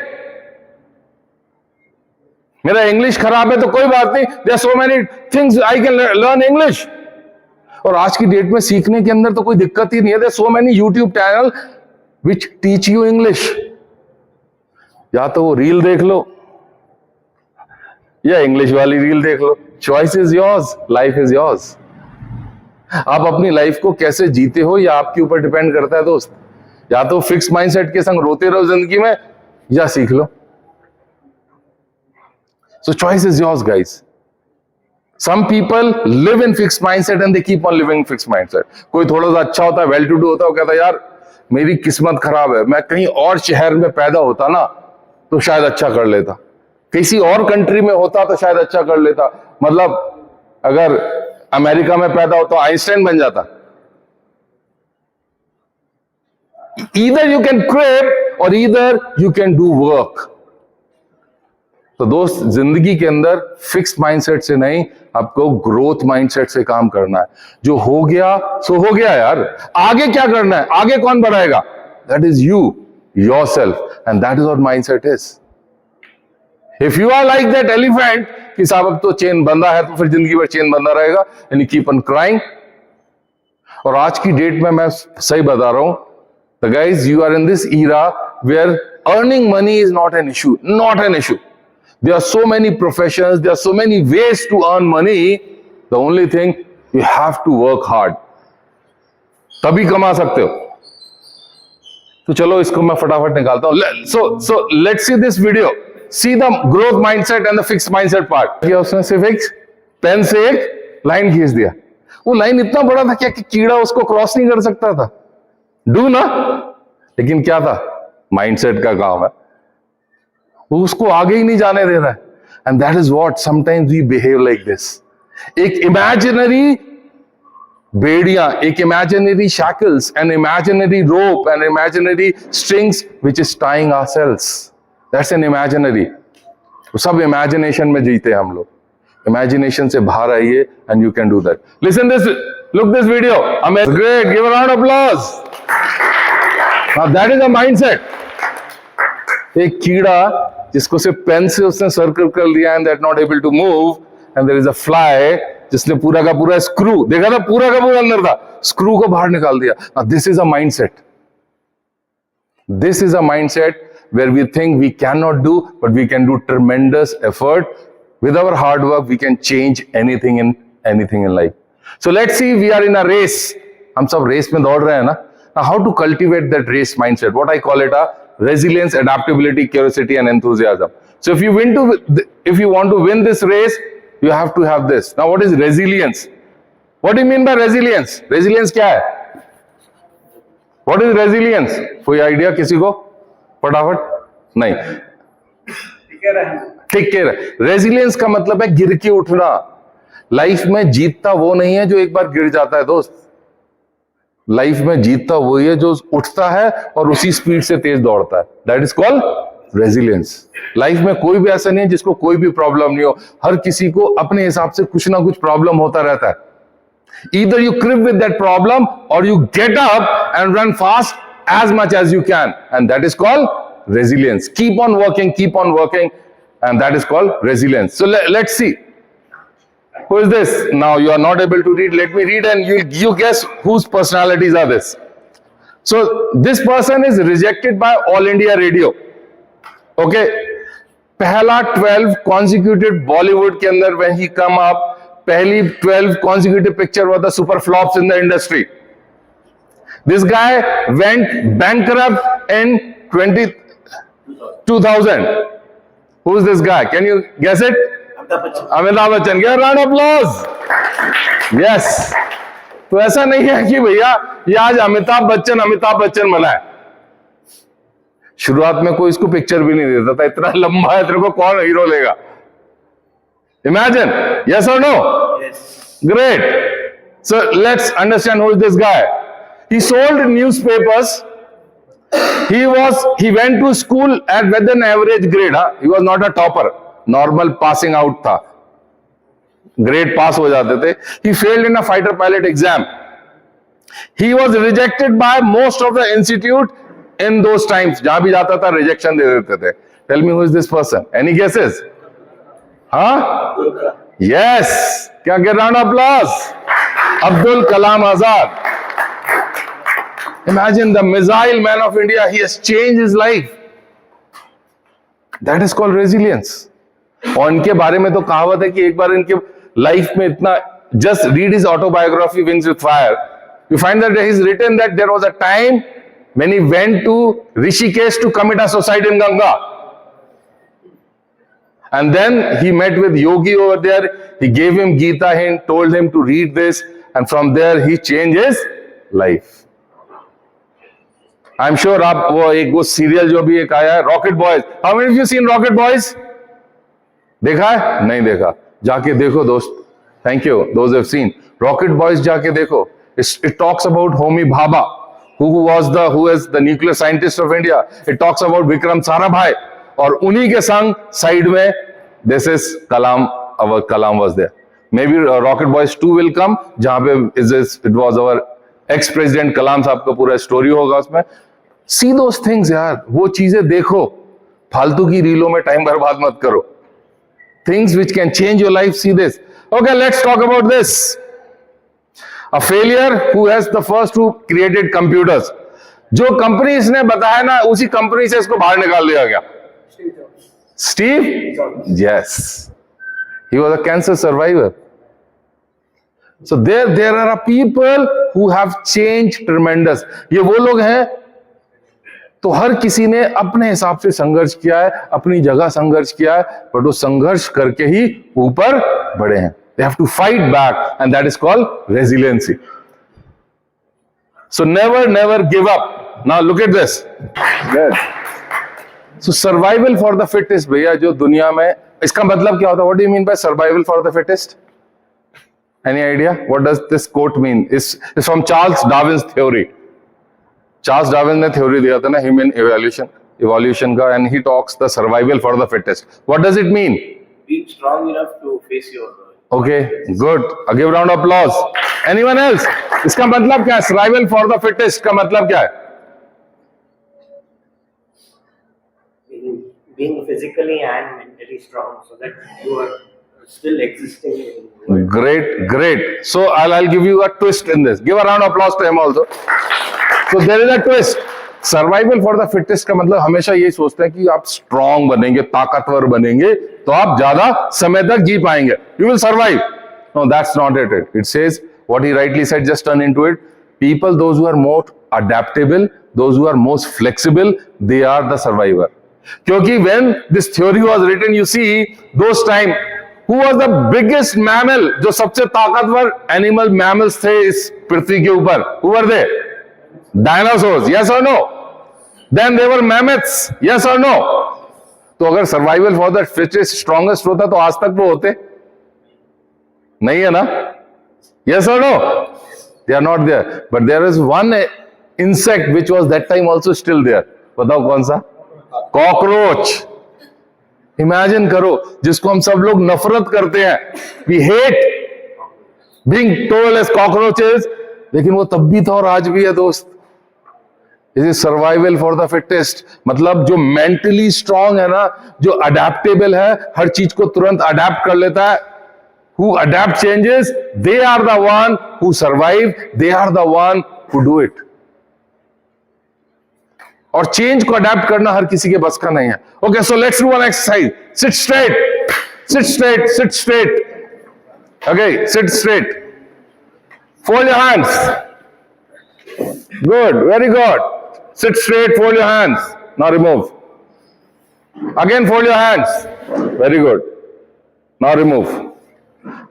मेरा इंग्लिश खराब है तो कोई बात नहीं, there are so many things I can learn English. और आज की डेट में सीखने के अंदर तो कोई दिक्कत ही नहीं है. There are so many YouTube channel which teach you English. या तो वो रील देख लो या इंग्लिश वाली रील देख लो. Choice is yours, life is yours. आप अपनी लाइफ को कैसे जीते हो या आपके ऊपर डिपेंड करता है दोस्त. या तो फिक्स माइंडसेट के संग रोते रहो जिंदगी में, या सीख लो. So choice is yours guys. Some people live in fix mindset and they keep on living fix mindset. कोई थोड़ा सा अच्छा होता है, वेल टू डू होता है, वो कहता है यार मेरी किस्मत खराब है, मैं कहीं और शहर में पैदा होता ना तो शायद अच्छा कर लेता, किसी और कंट्री में होता तो शायद अच्छा कर लेता. मतलब अगर अमेरिका में पैदा होता आइंस्टाइन बन जाता. ईदर यू कैन क्रेव और either you can do work. तो दोस्त, जिंदगी के अंदर फिक्स्ड माइंडसेट से नहीं, आपको ग्रोथ माइंडसेट से काम करना है. जो हो गया सो हो गया यार. आगे क्या करना है, आगे कौन बढ़ाएगा? That is you, yourself, and that is what mindset is. If you are like that elephant कि साहब अब तो चेन बंधा है, तो फिर जिंदगी भर चेन बंधा रहेगा, and you keep on crying. और आज की डेट में मैं सही बता रहा हूं, the guys, you are in this era where earning money is not an issue. Not an issue. There are so many professions, there are so many ways to earn money. The only thing, you have to work hard. तभी कमा सकते हो. तो चलो इसको मैं फटाफट निकालता हूं. So let's see this video. See the growth mindset and the fixed mindset part. क्या उसने सिर्फ एक पेन से एक लाइन खींच दिया. वो लाइन इतना बड़ा था क्या कि कीड़ा उसको क्रॉस नहीं कर सकता था. डू ना, लेकिन क्या था? माइंडसेट का काम है. वो उसको आगे ही नहीं जाने दे रहा है. And that is what sometimes we behave like this. एक इमेजिनरी बेड़ियां, एक imaginary shackles, an imaginary rope, an imaginary strings which is tying ourselves. That's an imaginary. सब इमेजिनेशन में जीते हम लोग. इमेजिनेशन से बाहर आइए and you can do that. Listen this, look this video. Great, give a round of applause. Now that is a mindset. एक कीड़ा जिसको सिर्फ पेन से उसने सर्कल कर लिया and that not able to move, and there is a fly जिसने पूरा का पूरा स्क्रू देखा था, पूरा का पूरा अंदर था, स्क्रू को बाहर निकाल दिया. Now this is a mindset. This is a mindset where we think we cannot do, but we can do tremendous effort. With our hard work, we can change anything in life. So let's see, we are in a race. हम सब race में दौड़ रहे हैं ना. Now how to cultivate that race mindset? What I call it a resilience, adaptability, curiosity, and enthusiasm. So if you want to win this race, you have to have this. Now what is resilience? What do you mean by resilience? Resilience क्या है? What is resilience? कोई idea किसी को? फटाफट नहीं. टिके रहना। ठीक कह रहे। रेजिलियंस का मतलब है गिर के उठना। लाइफ में जीतता वो नहीं है जो एक बार गिर जाता है दोस्त। लाइफ में जीतता वही है जो उठता है और उसी स्पीड से तेज दौड़ता है। That is called resilience. Life में कोई भी ऐसा नहीं है जिसको कोई भी प्रॉब्लम नहीं हो। हर किसी को अपने हिसाब से कुछ ना कुछ प्रॉब्लम होता रहता है। Either you crib with that problem or you get up and run fast as much as you can, and that is called resilience. Keep on working, and that is called resilience. So let's see. Who is this? Now you are not able to read. Let me read and you guess whose personalities are this. So this person is rejected by All India Radio. Okay. पहला 12 consecutive Bollywood के अंदर when he come up, पहली 12 consecutive picture was the super flops in the industry. This guy went bankrupt in 2000. Who is this guy? Can you guess it? Amitabh Bachchan. Give a round of applause. Yes. तो ऐसा नहीं है कि भैया ये आज अमिताभ बच्चन बना है। शुरुआत में कोई इसको पिक्चर भी नहीं देता था, इतना लंबा है, तेरे को कौन हीरो लेगा? Imagine, yes or no? Yes. Great. So let's understand who is this guy. He sold newspapers. He went to school at with an average grade. He was not a topper. Normal passing out था. Grade pass हो जाते थे. He failed in a fighter pilot exam. He was rejected by most of the institute in those times. जहां भी जाता था rejection दे देते थे. Tell me who is this person? Any guesses? हाँ? Yes. क्या get round of applause? Abdul Kalam Azad. Imagine the missile man of India. He has changed his life. That is called resilience. और इनके बारे में तो कहावत है कि एक बार इनके लाइफ में इतना, just read his autobiography Wings with Fire. You find that he's written that there was a time when he went to Rishikesh to commit a suicide in Ganga. And then he met with Yogi over there. He gave him Gita hint, told him to read this, and from there he changed his life. I'm sure आप वो serial जो भी एक आया है, Rocket Boys. How many of you seen Rocket Boys? देखा है? नहीं देखा? जाके देखो दोस्त. Thank you. Those who have seen Rocket Boys, जाके देखो. It talks about Homi Bhabha, who is the nuclear scientist of India. It talks about Vikram Sarabhai. और उन्हीं के संग साइड में this is Kalam, our Kalam was there. May be rocket boys 2 will come, जहां पे it was our ex president Kalam sahab का पूरा story होगा उसमें. सी दोस थिंग्स यार, वो चीजें देखो, फालतू की रीलों में टाइम बर्बाद मत करो. Things which can change your life, see this. Okay, let's talk about this. A failure who has the first who created computers. जो कंपनी इसने बताया ना, उसी कंपनी से इसको बाहर निकाल दिया गया. Steve? Yes. He was a cancer survivor. So there are people who have changed tremendous. ये वो लोग हैं, तो हर किसी ने अपने हिसाब से संघर्ष किया है, अपनी जगह संघर्ष किया है, पर वो संघर्ष करके ही ऊपर बढ़े हैं. They have to fight back, and that is called resiliency. So never give up. Now look at this. Good. So survival for the fittest, भैया, जो दुनिया में, इसका मतलब क्या होता है? What do you mean by survival for the fittest? Any idea? What does this quote mean? It's from Charles Darwin's theory. Charles Darwin ने theory दिया था ना, human evolution का, and he talks the survival for the fittest. What does it mean? Being strong enough to face your Okay, good. I'll give a round of applause. Anyone else? इसका मतलब क्या है? Survival for the fittest का मतलब क्या है? being physically and mentally strong, so that you are still existing in the world. Great. So I'll give you a twist in this. Give a round of applause to him also. So there is a twist. Survival for the fittest का मतलब हमेशा यही सोचते हैं कि आप strong बनेंगे, ताकतवर बनेंगे, तो आप ज्यादा समय तक जी पाएंगे. You will survive. No, that's not it. It says what he rightly said, just turn into it. People those who are more adaptable, those who are most flexible, they are the survivor. क्योंकि when this theory was written, you see, those time, who was the biggest mammal, जो सबसे ताकतवर animal mammals थे इस पृथ्वी के ऊपर? Who were they? Dinosaurs, yes or no? Then there were mammoths, yes or no? तो अगर survival for the fittest strongest होता तो आज तक वो होते नहीं है ना? यस और no? They are not there, but there is one insect which was that time also still there. बताओ कौन सा? कॉकरोच. इमेजिन करो, जिसको हम सब लोग नफरत करते हैं, we hate being told as cockroaches, लेकिन वो तब भी था और आज भी है दोस्त. It is survival for the fittest. मतलब जो मेंटली स्ट्रांग है ना, जो अडेप्टेबल है, हर चीज को तुरंत अडेप्ट कर लेता है, who adapt changes, they are the one who survive, they are the one who do it. और चेंज को अडेप्ट करना हर किसी के बस का नहीं है. Okay, so let's do one exercise. Seat straight, seat straight, seat straight. Okay, seat straight. Fold your hands. Good, very good. Sit straight, fold your hands. Now remove. Again fold your hands. Very good. Now remove.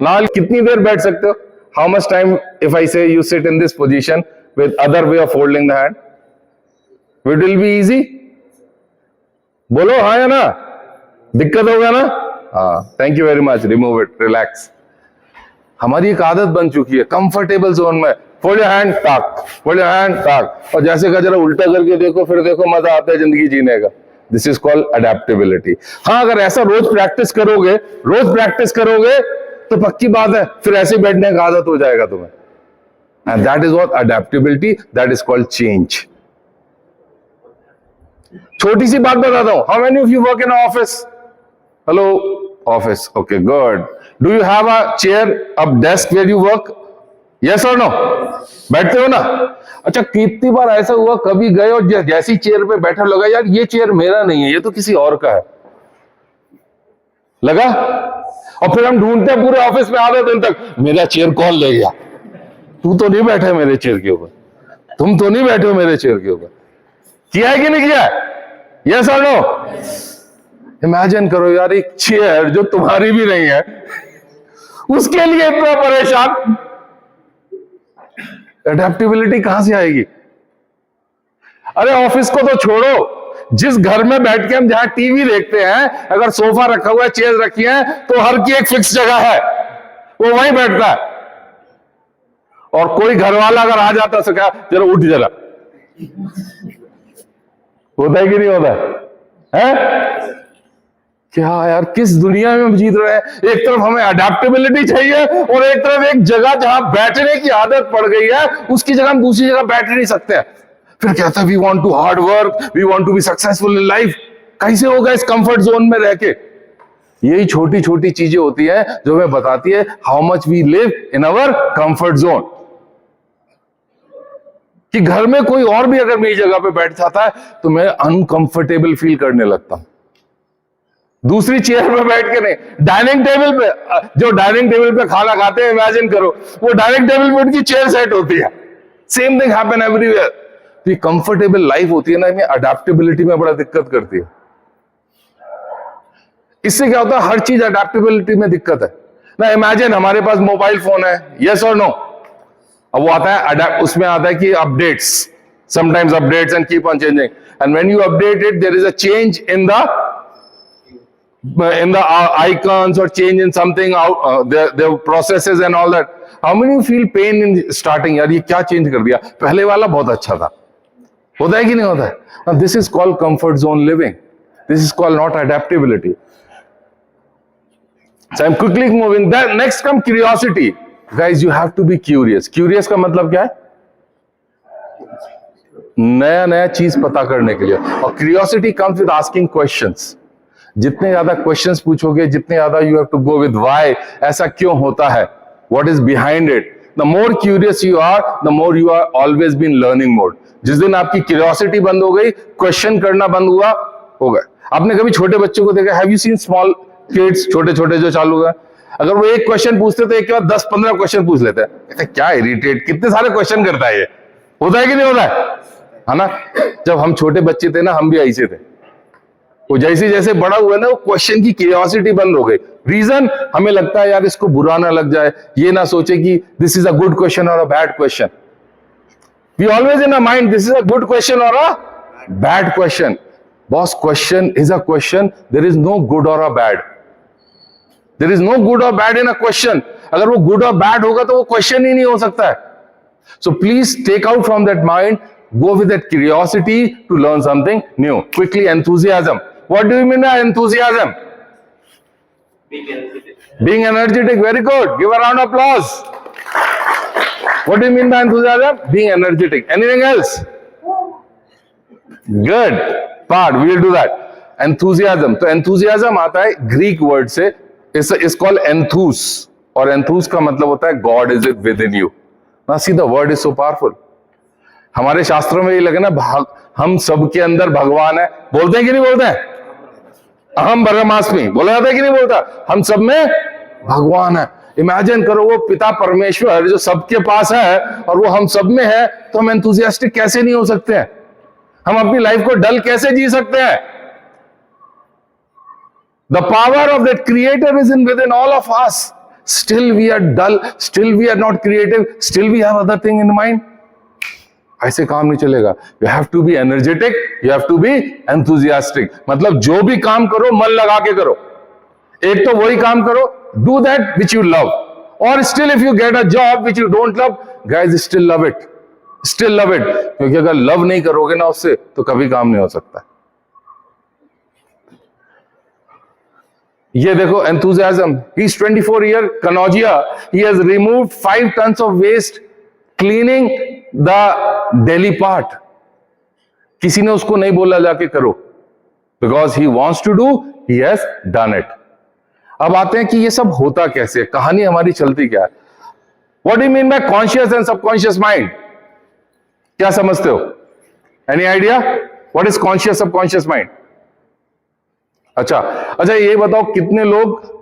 Now कितनी देर बैठ सकते हो? How much time if I say you sit in this position with other way of folding the hand? It will be easy. बोलो हाँ या ना? दिक्कत होगा ना? हाँ. Thank you very much. Remove it. Relax. हमारी एक आदत बन चुकी है कंफर्टेबल जोन में. फोल्ड योर हैंड, टाक. फोल्ड योर हैंड, टाक. और जैसे का जरा उल्टा करके देखो, फिर देखो मजा आता है जिंदगी जीने का. This is called adaptability. हाँ, अगर ऐसा रोज प्रैक्टिस करोगे, तो पक्की बात है फिर ऐसे बैठने का आदत हो जाएगा तुम्हें. And that is what adaptability, that is called change. छोटी सी बात बताता हूं. How many of you work in office? Hello, office. Okay, good. Do you have a chair, a desk where you work? Yes और no? बैठते हो ना? अच्छा, कितनी बार ऐसा हुआ कभी गए और जैसी चेयर पे बैठा लगा यार ये चेयर मेरा नहीं है, ये तो किसी और का है, लगा? और फिर हम ढूंढते हैं पूरे ऑफिस में आधे दिन तक, मेरा चेयर कौन ले गया? तू तो नहीं बैठा है मेरे चेयर के ऊपर, तुम तो नहीं बैठे हो मेरे चेयर के ऊपर. किया है कि नहीं किया है? यस और नो? इमेजिन करो यार, एक चेयर जो तुम्हारी भी नहीं है उसके लिए इतना परेशान. अडेप्टेबिलिटी कहां से आएगी? अरे ऑफिस को तो छोड़ो, जिस घर में बैठ के हम जहां टीवी देखते हैं, अगर सोफा रखा हुआ है, चेयर रखी है, तो हर की एक फिक्स जगह है, वो वहीं बैठता है. और कोई घर वाला अगर आ जाता है तो क्या, जरा उठ जरा. होता है कि नहीं होता है? क्या यार, किस दुनिया में हम जीत रहे हैं? एक तरफ हमें अडेप्टेबिलिटी चाहिए और एक तरफ एक जगह जहां बैठने की आदत पड़ गई है, उसकी जगह हम दूसरी जगह बैठ नहीं सकते. फिर कहता है we want to hard work, we want to be successful in life. कैसे होगा इस कंफर्ट जोन में रह के? यही छोटी छोटी चीजें होती हैं जो हमें बताती है how much we live in our comfort zone. कि घर में कोई और भी अगर मेरी जगह पे बैठ जाता है तो मैं अनकंफर्टेबल फील करने लगता हूं. दूसरी चेयर पे बैठ के नहीं, डाइनिंग टेबल पे, जो डाइनिंग टेबल पे खाना खाते हैं, इमेजिन करो वो डाइनिंग टेबल पे उनकी चेयर सेट होती है. Same thing happen everywhere. तो ये कंफर्टेबल लाइफ होती है ना, इनमें अडेप्टेबिलिटी में बड़ा दिक्कत करती है. इससे क्या होता है, हर चीज अडेप्टेबिलिटी में दिक्कत है ना. इमेजिन हमारे पास मोबाइल फोन है, यस और नो? अब वो आता है उसमें आता है कि updates, sometimes updates and keep on changing, and when you update it there is a change in the icons or change in something out the processes and all that. How many you feel pain in starting? यार ये क्या change कर दिया, पहले वाला बहुत अच्छा था. होता है कि नहीं होता है? Now this is called comfort zone living. This is called not adaptability. So I'm quickly moving. Then next come curiosity. Guys, you have to be curious. Curious का मतलब क्या है? नया नया चीज पता करने के लिए. और curiosity comes with asking questions. जितने ज्यादा क्वेश्चंस पूछोगे, जितने ज्यादा you have to go with why, ऐसा क्यों होता है, what is behind it. The more curious you are, the more you are always been learning mode. जिस दिन आपकी क्यूरियोसिटी बंद हो गई, क्वेश्चन करना बंद हुआ, हो गए. आपने कभी छोटे बच्चों को देखा? Have you seen small kids, छोटे छोटे जो चालू है, अगर वो एक क्वेश्चन पूछते तो एक के बाद 10-15 क्वेश्चन पूछ लेते हैं. कहते क्या इरिटेट, कितने सारे क्वेश्चन करता है ये. होता है कि नहीं होता है ना? जब हम छोटे बच्चे थे ना, हम भी ऐसे थे. वो जैसे जैसे बड़ा हुआ ना, वो क्वेश्चन की क्यूरियोसिटी बंद हो गई. रीजन, हमें लगता है यार इसको बुरा ना लग जाए, ये ना सोचे कि this is a good question और a bad question. We always in a mind this is a good question और a bad question. Boss, question is a question. There is no good or a bad. There is no good or bad in a question. अगर वो good or bad होगा तो वो question ही नहीं हो सकता है. So please take out from that mind, go with that curiosity to learn something new. Quickly, enthusiasm. What do you mean by enthusiasm? Being energetic. Being energetic, very good. Give a round of applause. What do you mean by enthusiasm? Being energetic. Anything else? Good. Part, we will do that. Enthusiasm. तो enthusiasm आता है Greek word से. It's called enthus. और enthus का मतलब होता है God is within you. Now see, the word is so powerful. हमारे शास्त्रों में ये लगे ना, हम सबके अंदर भगवान है. बोलते हैं कि नहीं बोलते हैं? अहम ब्रह्मास्मि बोला जाता है कि नहीं बोलता? हम सब में भगवान है. इमेजिन करो वो पिता परमेश्वर जो सबके पास है और वो हम सब में है, तो हम एंथुसियास्टिक कैसे नहीं हो सकते हैं? हम अपनी लाइफ को डल कैसे जी सकते हैं? The power of that creator is within all of us. Still we are dull, still we are not creative, still we have other thing in mind. ऐसे काम नहीं चलेगा. You have to be energetic, you have to be enthusiastic. मतलब जो भी काम करो मन लगा के करो. एक तो वही काम करो, do that which you love. Or still if you get a job which you don't love, guys still love it. Still love it. क्योंकि अगर love नहीं करोगे ना उससे तो कभी काम नहीं हो सकता. ये देखो enthusiasm. He's 24 years, Kanaujiya. He has removed 5 tons of waste cleaning the Delhi part. किसी ने उसको नहीं बोला जाके करो. Because he wants to do, he has done it. अब आते हैं कि ये सब होता कैसे है, कहानी हमारी चलती क्या है. What do you mean by conscious and subconscious mind? क्या समझते हो? Any idea? What is conscious, subconscious mind? अच्छा ये बताओ, कितने लोग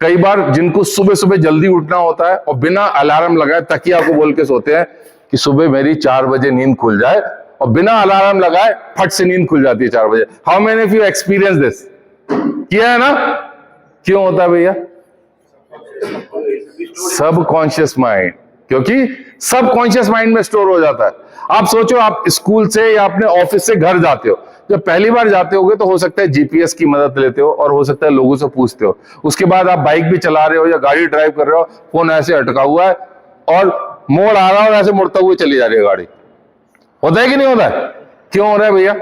कई बार जिनको सुबह सुबह जल्दी उठना होता है और बिना अलार्म लगाए तकिया को बोल के सोते हैं कि सुबह मेरी 4 बजे नींद खुल जाए, और बिना अलार्म लगाए फट से नींद खुल जाती है 4 बजे. How many of you experience this? किया है ना? क्यों होता है भैया? Subconscious mind. क्योंकि सबकॉन्शियस माइंड में स्टोर हो जाता है. आप सोचो, आप स्कूल से या अपने ऑफिस से घर जाते हो. जब पहली बार जाते होगे तो हो सकता है जीपीएस की मदद लेते हो और हो सकता है लोगों से पूछते हो. उसके बाद आप बाइक भी चला रहे हो या गाड़ी ड्राइव कर रहे हो, फोन ऐसे अटका हुआ है और मोड़ आ रहा है और ऐसे मुड़ता हुए चली जा रही है गाड़ी. होता है कि नहीं होता है? क्यों हो रहा है भैया?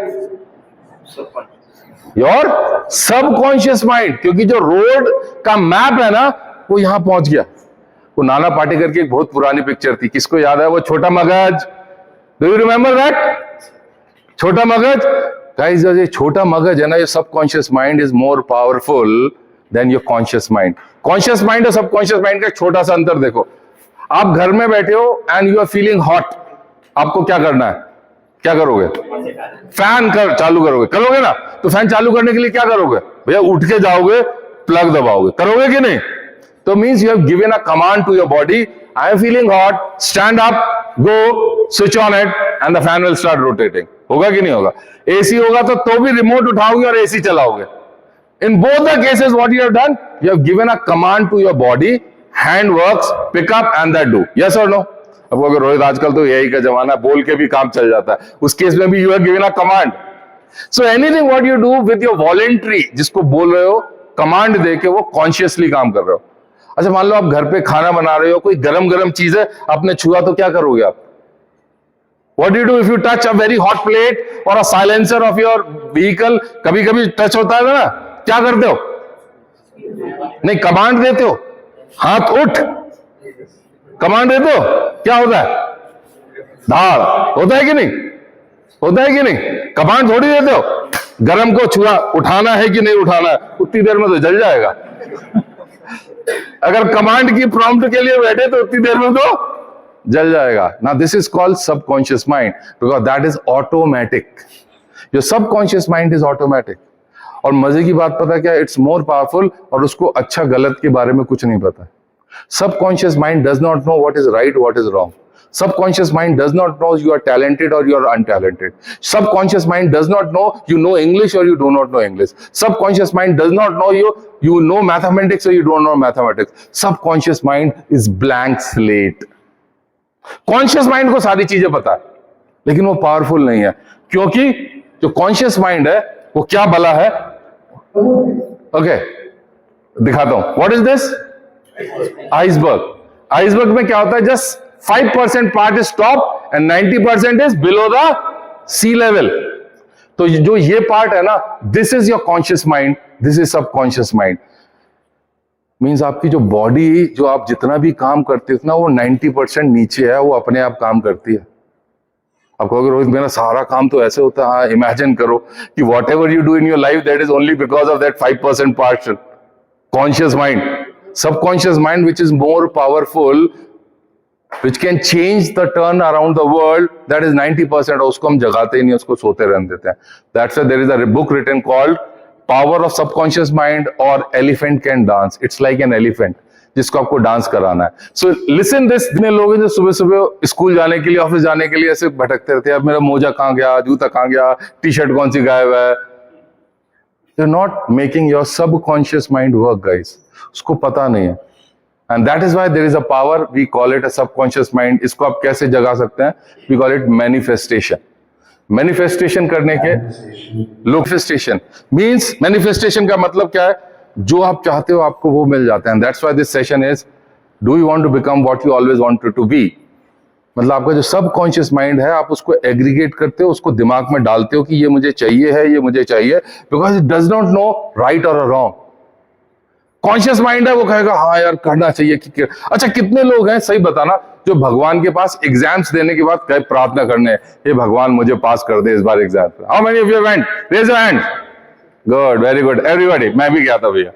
Your subconscious mind. क्योंकि जो रोड का मैप है ना वो यहां पहुंच गया. वो नाना पाटेकर की एक बहुत पुरानी पिक्चर थी, किसको याद है? वो छोटा मगज. Do you remember that? छोटा मगज. गाइस, ये छोटा मगज है ना, ये subconscious mind is more powerful than your conscious mind. Conscious mind और सबकॉन्शियस माइंड का छोटा सा अंतर देखो. आप घर में बैठे हो and you are feeling hot. आपको क्या करना है? क्या करोगे? फैन चालू करोगे ना? तो फैन चालू करने के लिए क्या करोगे भैया? उठ के जाओगे, प्लग दबाओगे. करोगे कि नहीं? तो means you have given a command to your body, I am feeling hot, stand up, go, switch on it and the fan will start rotating. होगा कि नहीं होगा? एसी होगा तो भी रिमोट उठाओगे और एसी चलाओगे. In both the cases what you have done, you have given a command to your body, hand works, pick up and that do. Yes और नो? अब अगर रोहित, आजकल तो यही का जमाना, बोल के भी काम चल जाता है. उस केस में भी you have given a command. So anything what you do with your voluntary, जिसको बोल रहे हो, कमांड देके वो कॉन्शियसली काम कर रहे हो. अच्छा, मान लो आप घर पे खाना बना रहे हो, कोई गरम चीज है, आपने छुआ तो क्या करोगे आप? What do you do if you touch a very hot plate or a silencer of your vehicle? कभी कभी टच होता है ना, क्या करते हो? नहीं, कमांड देते हो, हाथ उठ, कमांड देते हो. क्या होता है? धाड़. होता है कि नहीं? होता है कि नहीं? कमांड थोड़ी देते हो. गरम को छुआ, उठाना है कि नहीं उठाना है, उतनी देर में तो जल जाएगा. अगर कमांड की प्रॉम्प्ट के लिए बैठे तो उतनी देर में तो जल जाएगा. Now this is called subconscious mind because that is automatic. Your subconscious mind is automatic. और मजे की बात पता क्या? It's more powerful और उसको अच्छा गलत के बारे में कुछ नहीं पता. Subconscious mind does not know what is right, what is wrong. Subconscious mind does not know you are talented or you are untalented. Subconscious mind does not know you know English or you do not know English. Subconscious mind does not know you know mathematics or you don't know mathematics. Subconscious mind is blank slate. Conscious mind को सारी चीजें पता है लेकिन वो powerful नहीं है, क्योंकि जो कॉन्शियस माइंड है वो क्या बला है? ओके, दिखाता हूं. What is this? Iceberg. Iceberg में क्या होता है? Just 5% part is top and 90% is below the sea level. तो जो ये पार्ट है ना, this is your conscious mind, this is subconscious mind. Means आपकी जो बॉडी, जो आप जितना भी काम करते हो ना, वो 90% नीचे है, वो अपने आप काम करती है. आप कहोगे रोहित मेरा सारा काम तो ऐसे होता है. हाँ, इमेजिन करो कि what ever you do in your life, that is only because of that 5% part conscious mind. Subconscious mind which is more powerful, which can change the turn around the world, that is 90%. उसको हम जगाते ही नहीं, उसको सोते रहने देते हैं. That's why there is a book written called Power of Subconscious Mind or Elephant Can Dance. It's like an elephant जिसको आपको डांस कराना है. So listen this. जितने लोग हैं जो सुबह सुबह स्कूल जाने के लिए, ऑफिस जाने के लिए ऐसे भटकते रहते हैं, अब मेरा मोजा कहाँ गया, जूता कहाँ गया, टी शर्ट कौन सी गायब है. You're not making your subconscious mind work, guys. उसको पता नहीं है. And that is why there is a power, we call it a subconscious mind. इसको आप कैसे जगा सकते हैं? We call it manifestation. Manifestation करने के manifestation means, manifestation का मतलब क्या है? जो आप चाहते हो आपको वो मिल जाता है. And that's why this session is, do you want to become what you always wanted to be? मतलब आपका जो सबकॉन्शियस माइंड है, आप उसको एग्रीगेट करते हो, उसको दिमाग में डालते हो कि ये मुझे चाहिए है, ये मुझे चाहिए, because it does not know right और रॉन्ग. कॉन्शियस माइंड है, वो कहेगा हाँ यार करना चाहिए कि अच्छा. कितने लोग हैं, सही बताना, जो भगवान के पास एग्जाम्स देने के बाद कहे प्रार्थना करने, ये भगवान मुझे पास कर दे इस बार exam. How many of you went? Raise your hand. Good, very good, everybody. मैं भी गया था भैया.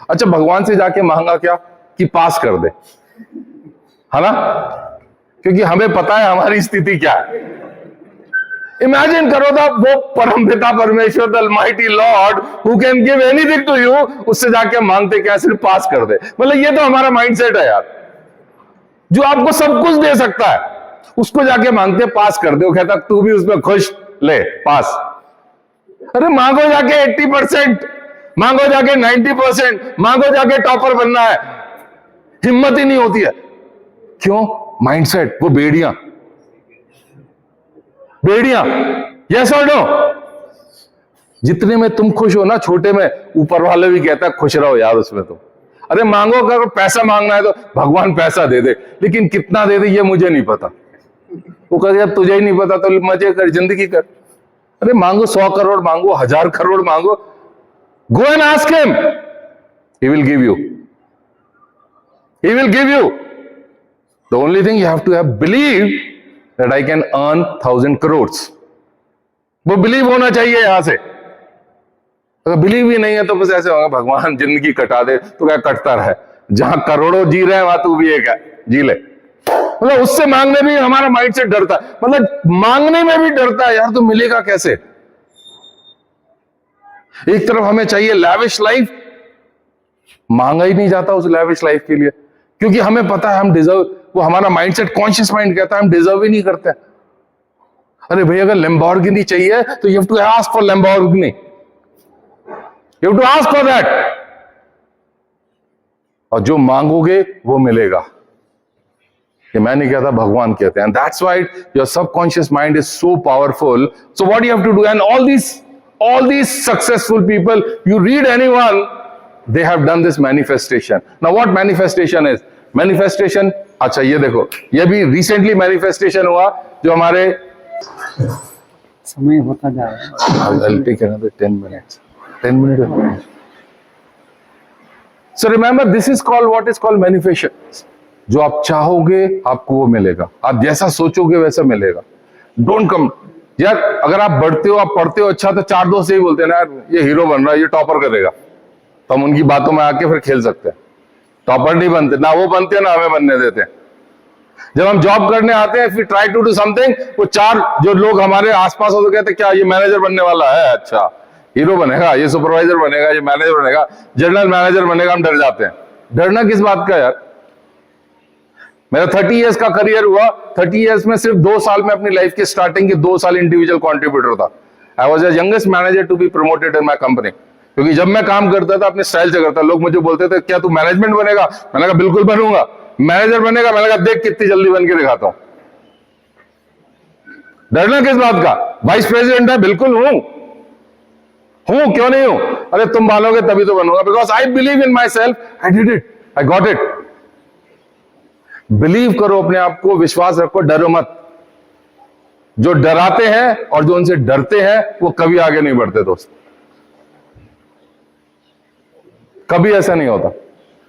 अच्छा, भगवान से जाके मांगा क्या? कि पास कर दे, है ना? क्योंकि हमें पता है हमारी स्थिति क्या है. इमेजिन करो था वो परमपिता परमेश्वर, the almighty lord who can give anything to you, उससे जाके मांगते क्या? सिर्फ पास कर दे. मतलब ये तो हमारा माइंडसेट है यार. जो आपको सब कुछ दे सकता है उसको जाके मांगते पास कर दे. वो कहता तू भी उसमें खुश, ले पास. अरे मांगो जाके 80%, मांगो जाके 90%, मांगो जाके टॉपर बनना है. हिम्मत ही नहीं होती है. क्यों? माइंडसेट. वो बेड़ियां, यस और नो? जितने में तुम खुश हो ना, छोटे में, ऊपर वाले भी कहता है खुश रहो यार उसमें तुम. अरे मांगो, अगर पैसा मांगना है तो भगवान पैसा दे दे, लेकिन कितना दे दे ये मुझे नहीं पता. वो कहे जब तुझे ही नहीं पता तो मजे कर, जिंदगी कर. अरे मांगो 100 करोड़ मांगो, 1000 करोड़ मांगो. Go and ask him, he will give you. He will give you. The only thing you have to have believe that I can earn 1000 crores. वो बिलीव होना चाहिए यहां से. अगर बिलीव ही नहीं है तो बस ऐसे होगा भगवान जिंदगी कटा दे तो क्या कटता रहे. जहां करोड़ों जी रहे हैं वहां तू भी एक है, जी ले. मतलब उससे मांगने भी हमारा माइंडसेट डरता है. मतलब मांगने में भी डरता है यार, तो मिलेगा कैसे? एक तरफ हमें चाहिए लैविश लाइफ, मांगा ही नहीं जाता उस लैविश लाइफ के लिए, क्योंकि हमें पता है हम डिजर्व, वो हमारा माइंडसेट कॉन्शियस माइंड कहता है हम डिजर्व ही नहीं करते. अरे भाई अगर लैम्बोर्गिनी चाहिए तो you have to ask for Lamborghini, you have to ask for that. और जो मांगोगे वो मिलेगा. ये मैं नहीं कहता, भगवान कहते हैं. That's why your subconscious mind is so powerful. So what you have to do, and all these successful people, you read anyone, they have done this manifestation. Now what manifestation is? Manifestation, अच्छा ये देखो, ये भी recently manifestation हुआ, जो हमारे समय होता जा रहा है. I'll take another 10 minutes. 10 minutes. So remember, this is called, what is called manifestation. जो आप चाहोगे आपको वो मिलेगा, आप जैसा सोचोगे वैसा मिलेगा. Don't come यार, अगर आप बढ़ते हो, आप पढ़ते हो अच्छा, तो 4 दोस्त यही बोलते हैं ना यार ये हीरो बन रहा है, ये टॉपर करेगा, तो हम उनकी बातों में आके फिर खेल सकते हैं. टॉपर नहीं बनते ना, वो बनते हैं ना हमें बनने देते हैं. जब हम जॉब करने आते हैं, फिर ट्राई टू डू समथिंग, वो 4 जो लोग हमारे आसपास हो तो कहते हैं क्या ये मैनेजर बनने वाला है, अच्छा हीरो बनेगा, ये सुपरवाइजर बनेगा, ये मैनेजर बनेगा, जनरल मैनेजर बनेगा. हम डर जाते हैं. डरना किस बात का यार? मेरा 30 इयर्स का करियर हुआ. 30 इयर्स में सिर्फ 2 साल में अपनी लाइफ के स्टार्टिंग के 2 साल इंडिविजुअल कंट्रीब्यूटर था. I was the youngest manager to be promoted in my company. क्योंकि जब मैं काम करता था अपने स्टाइल से करता. लोग मुझे बोलते थे क्या तू मैनेजमेंट बनेगा? मैंने कहा बिल्कुल बनूंगा. मैनेजर बनेगा? मैंने कहा देख कितनी जल्दी बन के दिखाता हूं. डरना किस बात का? वाइस प्रेसिडेंट है, बिल्कुल हूं. हूं, क्यों नहीं हूं? अरे तुम मानोगे तभी तो बनूंगा, because I believe in myself, I did it, I got it. Believe करो अपने आप को, विश्वास रखो, डरो मत। जो डराते हैं और जो उनसे डरते हैं वो कभी आगे नहीं बढ़ते दोस्त, कभी ऐसा नहीं होता।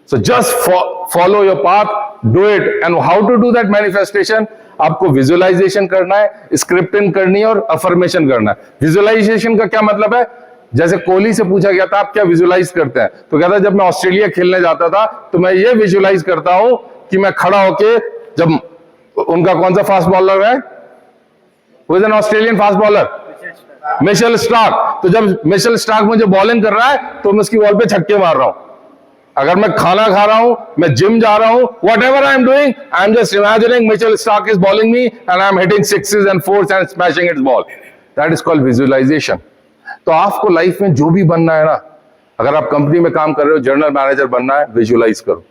So just follow your path, do it. And how to do that manifestation? आपको विजुअलाइजेशन करना है, स्क्रिप्टिंग करनी है और अफर्मेशन करना है। विजुअलाइजेशन का क्या मतलब है? जैसे कोहली से पूछा गया था आप क्या विजुअलाइज करते हैं, तो कहता जब मैं ऑस्ट्रेलिया खेलने जाता था तो मैं ये विजुअलाइज करता हूं कि मैं खड़ा होके, जब उनका कौन सा फास्ट बॉलर है, वो is an Australian fast bowler, Mitchell Starc. तो जब मिशेल स्टार्क मुझे बॉलिंग कर रहा है तो मैं उसकी बॉल पे छक्के मार रहा हूं। अगर मैं खाना खा रहा हूं, मैं जिम जा रहा हूं, whatever I am doing, I am just imagining Mitchell Starc is bowling me and I am hitting sixes and fours and smashing its ball. That is called visualisation. तो आपको लाइफ में जो भी बनना है ना, अगर आप कंपनी में काम कर रहे हो, जनरल मैनेजर बनना है, विजुअलाइज करो।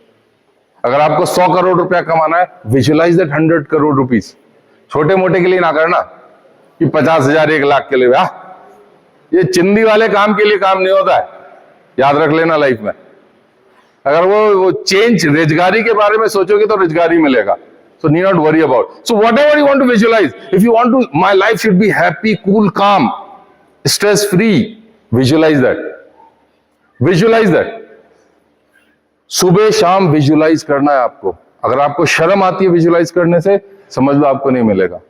अगर आपको 100 करोड़ रुपया कमाना है, विजुअलाइज दैट 100 करोड़ रुपीस। छोटे मोटे के लिए ना करना कि 50,000 1 लाख के लिए। ये चिंदी वाले काम के लिए काम नहीं होता है, याद रख लेना लाइफ में। अगर वो चेंज रोजगारी के बारे में सोचोगे तो रोजगारी मिलेगा। So need not worry about. So whatever you want to visualize, if you want to, my life should be happy, cool, calm, stress free, visualize that. Visualize that. सुबह शाम विजुअलाइज करना है आपको। अगर आपको शर्म आती है विजुअलाइज करने से, समझ लो आपको नहीं मिलेगा।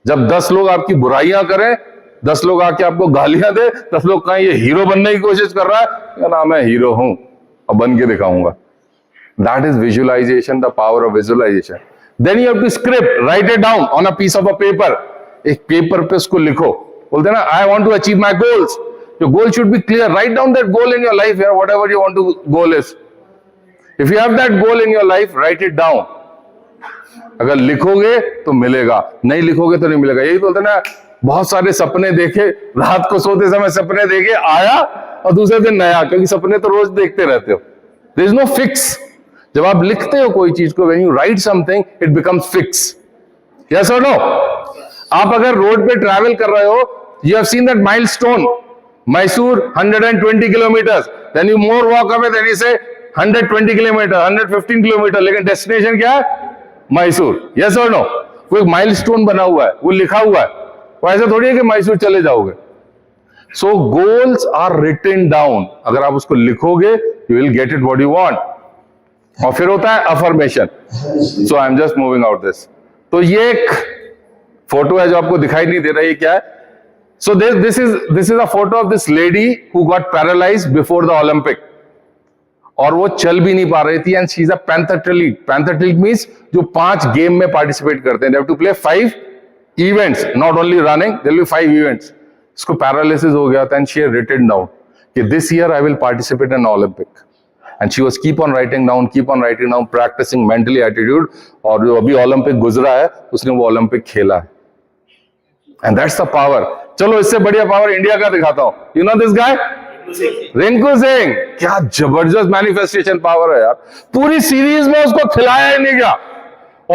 जब 10 लोग आपकी बुराइयां करें, 10 लोग आके आपको गालियां दे, 10 लोग कहें ये हीरो बनने की कोशिश कर रहा है, क्या नाम है, हीरो हूं और बन के दिखाऊंगा। That is visualization, the power of visualization. Then you have to script, write it down on a piece of a paper. एक पेपर पे उसको लिखो। बोलते हैं ना, I want to achieve my goals. Your goal should be clear. Write down that goal in your life here, whatever you want to goal is. If you have that goal in your life, write it down. अगर लिखोगे तो मिलेगा, नहीं लिखोगे तो नहीं मिलेगा। यही बोलते हैं ना, बहुत सारे सपने देखे, रात को सोते समय सपने देखे, आया और दूसरे दिन नया, क्योंकि सपने तो रोज देखते रहते हो। There is no fix. जब आप लिखते हो कोई चीज को, when you write something, it becomes fix. Yes or no? आप अगर रोड पे ट्रैवल कर रहे हो, you have seen that milestone, Mysore 120 kilometers, then you more walk away, then you say 120 kilometer, 115 kilometer, लेकिन डेस्टिनेशन क्या है? मैसूर। Yes or no? वो एक माइलस्टोन बना हुआ है, वो लिखा हुआ है। वो ऐसा थोड़ी है कि मैसूर चले जाओगे। So goals are written down. अगर आप उसको लिखोगे, you will get it what you want. और फिर होता है affirmation. So I am just moving out this. तो ये एक फोटो है जो आपको दिखाई नहीं दे रहा है, क्या है? So this is a photo of this lady who got paralysed before the Olympic, और वो चल भी नहीं पा रही थी, and she is a pentathlete. Pentathlete means जो 5 गेम में पार्टिसिपेट करते हैं, they have to play 5 events, not only running, there will be 5 events. इसको पैरालिसिस हो गया था, and she had written down कि this year I will participate in Olympic. And she was keep on writing down, practicing mentally attitude, और जो अभी Olympic गुजरा है, उसने वो ओलंपिक खेला है। And that's the power. चलो इससे बढ़िया पावर इंडिया का दिखाता हूं। You know this guy? Rinku Singh. क्या जबरदस्त मैनिफेस्टेशन पावर है यार। पूरी सीरीज में उसको खिलाया ही नहीं गया।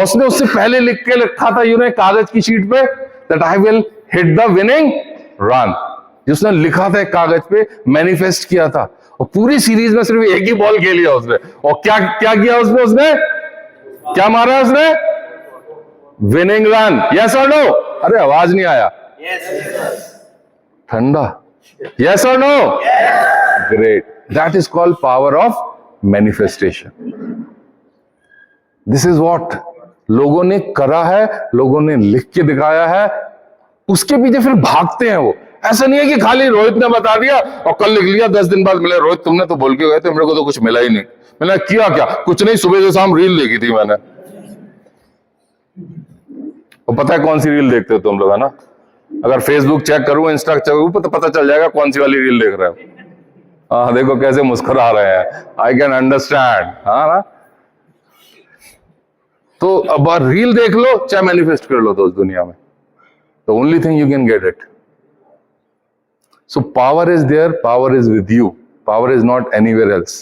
उसने उससे पहले लिख के लिखा था, यू नो, कागज की शीट पे, that I will hit the winning run। जिसने लिखा था कागज पे, मैनिफेस्ट किया था, और पूरी सीरीज में सिर्फ एक ही बॉल खेली है उसने। और क्या क्या किया उसने क्या मारा उसने? Winning run. यस और नो? अरे आवाज नहीं आया। ठंडा। यस और no? Great. That is called power of manifestation. This is what लोगों ने करा है, लोगों ने लिख के दिखाया है, उसके पीछे फिर भागते हैं वो। ऐसा नहीं है कि खाली रोहित ने बता दिया और कल लिख लिया, 10 दिन बाद मिले, रोहित तुमने तो बोल के गए थे, मेरे को तो कुछ मिला ही नहीं। मैंने किया क्या? कुछ नहीं, सुबह से शाम रील देखी थी मैंने। और पता है कौन सी रील देखते हो तुम लोग, है ना? अगर फेसबुक चेक करूं, इंस्टा चेक करूं, तो पता चल जाएगा कौन सी वाली रील देख रहे हो। हाँ, देखो कैसे मुस्कुरा रहे हैं। I can understand. हाँ ना? तो अब रील देख लो, चाहे मैनिफेस्ट कर लो दोस्त दुनिया में, the only thing you can get it. So power is there, power is with you, power is not anywhere else.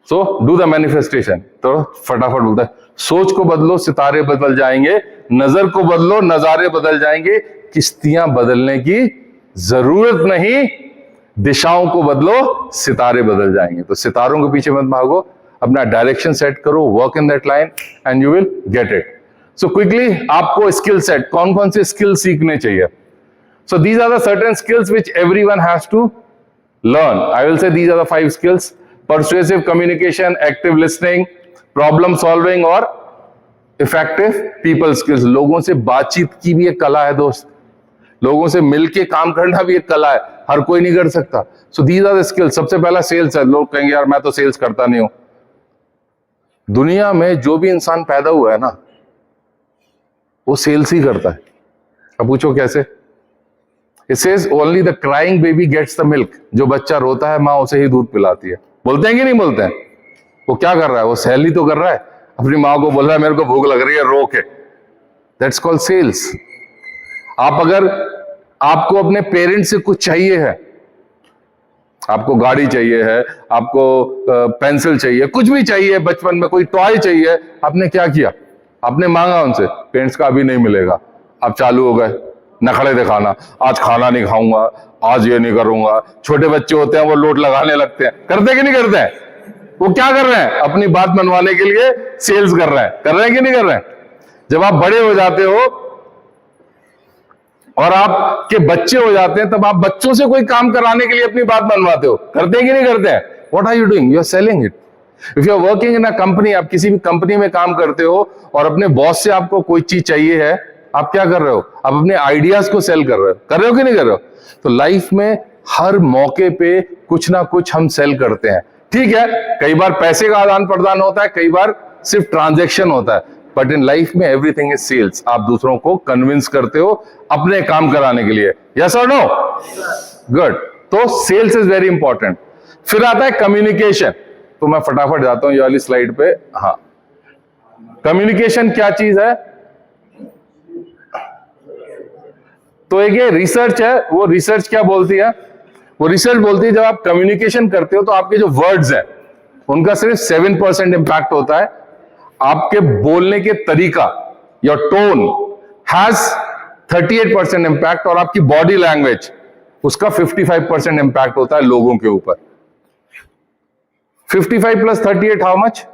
So do the manifestation. तो फटाफट बोलता है, सोच को बदलो, सितारे बदल जाएंगे, नजर को बदलो, नजारे बदल जाएंगे, किश्तियां बदलने की जरूरत नहीं, दिशाओं को बदलो, सितारे बदल जाएंगे। तो सितारों के पीछे मत भागो, अपना डायरेक्शन सेट करो, work in that line and you will get it. So quickly आपको स्किल सेट, कौन कौन से स्किल सीखने चाहिए? So these are the certain skills which everyone has to learn. I will say these are the 5 skills: persuasive communication, active listening, problem solving और effective people skills. लोगों से बातचीत की भी एक कला है दोस्त, लोगों से मिलके काम करना भी एक कला है, हर कोई नहीं कर सकता। So these are the skills. सबसे पहला सेल्स है। लोग कहेंगे यार मैं तो सेल्स करता नहीं हूं। दुनिया में जो भी इंसान पैदा हुआ है ना, वो सेल्स ही करता है। अब पूछो कैसे? It says only the crying baby gets the milk. जो बच्चा रोता है माँ उसे ही दूध पिलाती है। बोलते हैं कि नहीं बोलते हैं? वो क्या कर रहा है? वो सेल ही तो कर रहा है, अपनी माँ को बोल रहा है मेरे को भूख लग रही है, रो के। That's called sales. आप अगर आपको अपने पेरेंट्स से कुछ चाहिए है, आपको गाड़ी चाहिए है, आपको पेंसिल चाहिए, कुछ भी चाहिए, बचपन में कोई टॉय चाहिए, आपने क्या किया? आपने मांगा उनसे, पेरेंट्स का अभी नहीं मिलेगा। आप चालू हो गए नखड़े दिखाना, आज खाना नहीं खाऊंगा, आज ये नहीं करूंगा। छोटे बच्चे होते हैं वो लोट लगाने लगते हैं, करते कि नहीं करते हैं? वो क्या कर रहे हैं? अपनी बात मनवाने के लिए सेल्स कर रहे हैं कि नहीं कर रहे हैं? जब आप बड़े हो जाते हो और आपके बच्चे हो जाते हैं, तब आप बच्चों से कोई काम कराने के लिए अपनी बात मनवाते हो, करते हैं कि नहीं करते हैं? What are you doing? You are selling it. If you are working in a company, आप किसी भी कंपनी में काम करते हो और अपने बॉस से आपको कोई चीज चाहिए है, आप क्या कर रहे हो? आप अपने आइडियाज को सेल कर रहे हो कि नहीं कर रहे हो? तो लाइफ में हर मौके पे कुछ ना कुछ हम सेल करते हैं। ठीक है, कई बार पैसे का आदान प्रदान होता है, कई बार सिर्फ ट्रांजैक्शन होता है, बट इन लाइफ में एवरीथिंग इज सेल्स। आप दूसरों को कन्विंस करते हो अपने काम कराने के लिए। यस और नो? गुड। तो सेल्स इज वेरी इंपॉर्टेंट। फिर आता है कम्युनिकेशन। तो मैं फटाफट जाता हूं ये वाली स्लाइड पे। हाँ, कम्युनिकेशन क्या चीज है? तो एक ये रिसर्च है, वो रिसर्च क्या बोलती है? वो रिसर्च बोलती है जब आप कम्युनिकेशन करते हो तो आपके जो वर्ड्स हैं उनका सिर्फ 7% इंपैक्ट होता है। आपके बोलने के तरीका, योर टोन हैज 38% इंपैक्ट, और आपकी बॉडी लैंग्वेज उसका 55% इंपैक्ट होता है लोगों के ऊपर। 55 plus 38 how much?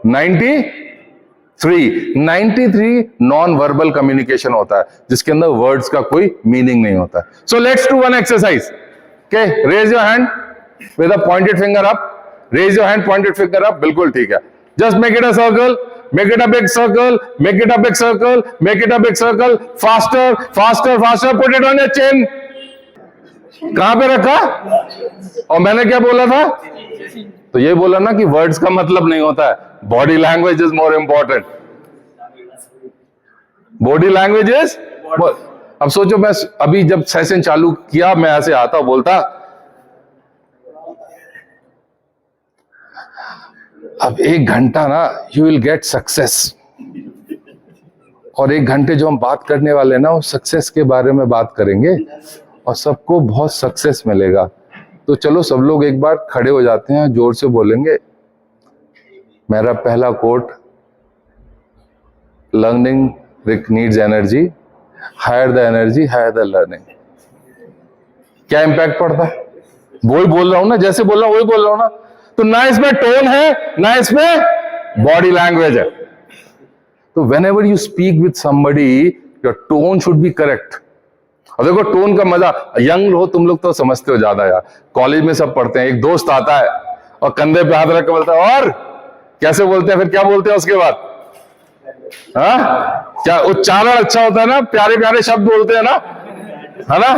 93 non verbal communication होता है जिसके अंदर वर्ड्स का कोई मीनिंग नहीं होता है। So let's do one exercise. Okay, raise your hand with a pointed finger up. Raise your hand, pointed finger up. बिल्कुल ठीक है। Just make it a circle, make it a big circle, make it a big circle, make it a big circle. Faster faster faster, put it on your chin. कहां पे रखा? और मैंने क्या बोला था? तो ये बोला ना कि वर्ड्स का मतलब नहीं होता है, body language is more important. Body language is. अब सोचो, मैं अभी जब सेशन चालू किया, मैं ऐसे आता बोलता, अब 1 घंटा ना यू विल गेट सक्सेस, और 1 घंटे जो हम बात करने वाले हैं ना, वो सक्सेस के बारे में बात करेंगे और सबको बहुत सक्सेस मिलेगा। तो चलो सब लोग एक बार खड़े हो जाते हैं, जोर से बोलेंगे। मेरा पहला quote, learning needs energy, higher the energy higher the learning. क्या इंपैक्ट पड़ता है? वही बोल रहा हूं ना, जैसे बोल रहा हूं वही बोल रहा हूं ना। तो ना इसमें टोन है, ना इसमें बॉडी लैंग्वेज है। तो when ever you speak with somebody, your tone should be correct. और देखो टोन का मजा, यंग हो तुम लोग तो समझते हो ज्यादा यार, कॉलेज में सब पढ़ते हैं। एक दोस्त आता है और कंधे पे हाथ रख के बोलता है, और कैसे बोलते हैं, फिर क्या बोलते हैं उसके बाद? हाँ, क्या उच्चारण अच्छा होता है ना, प्यारे प्यारे शब्द बोलते हैं ना, है ना,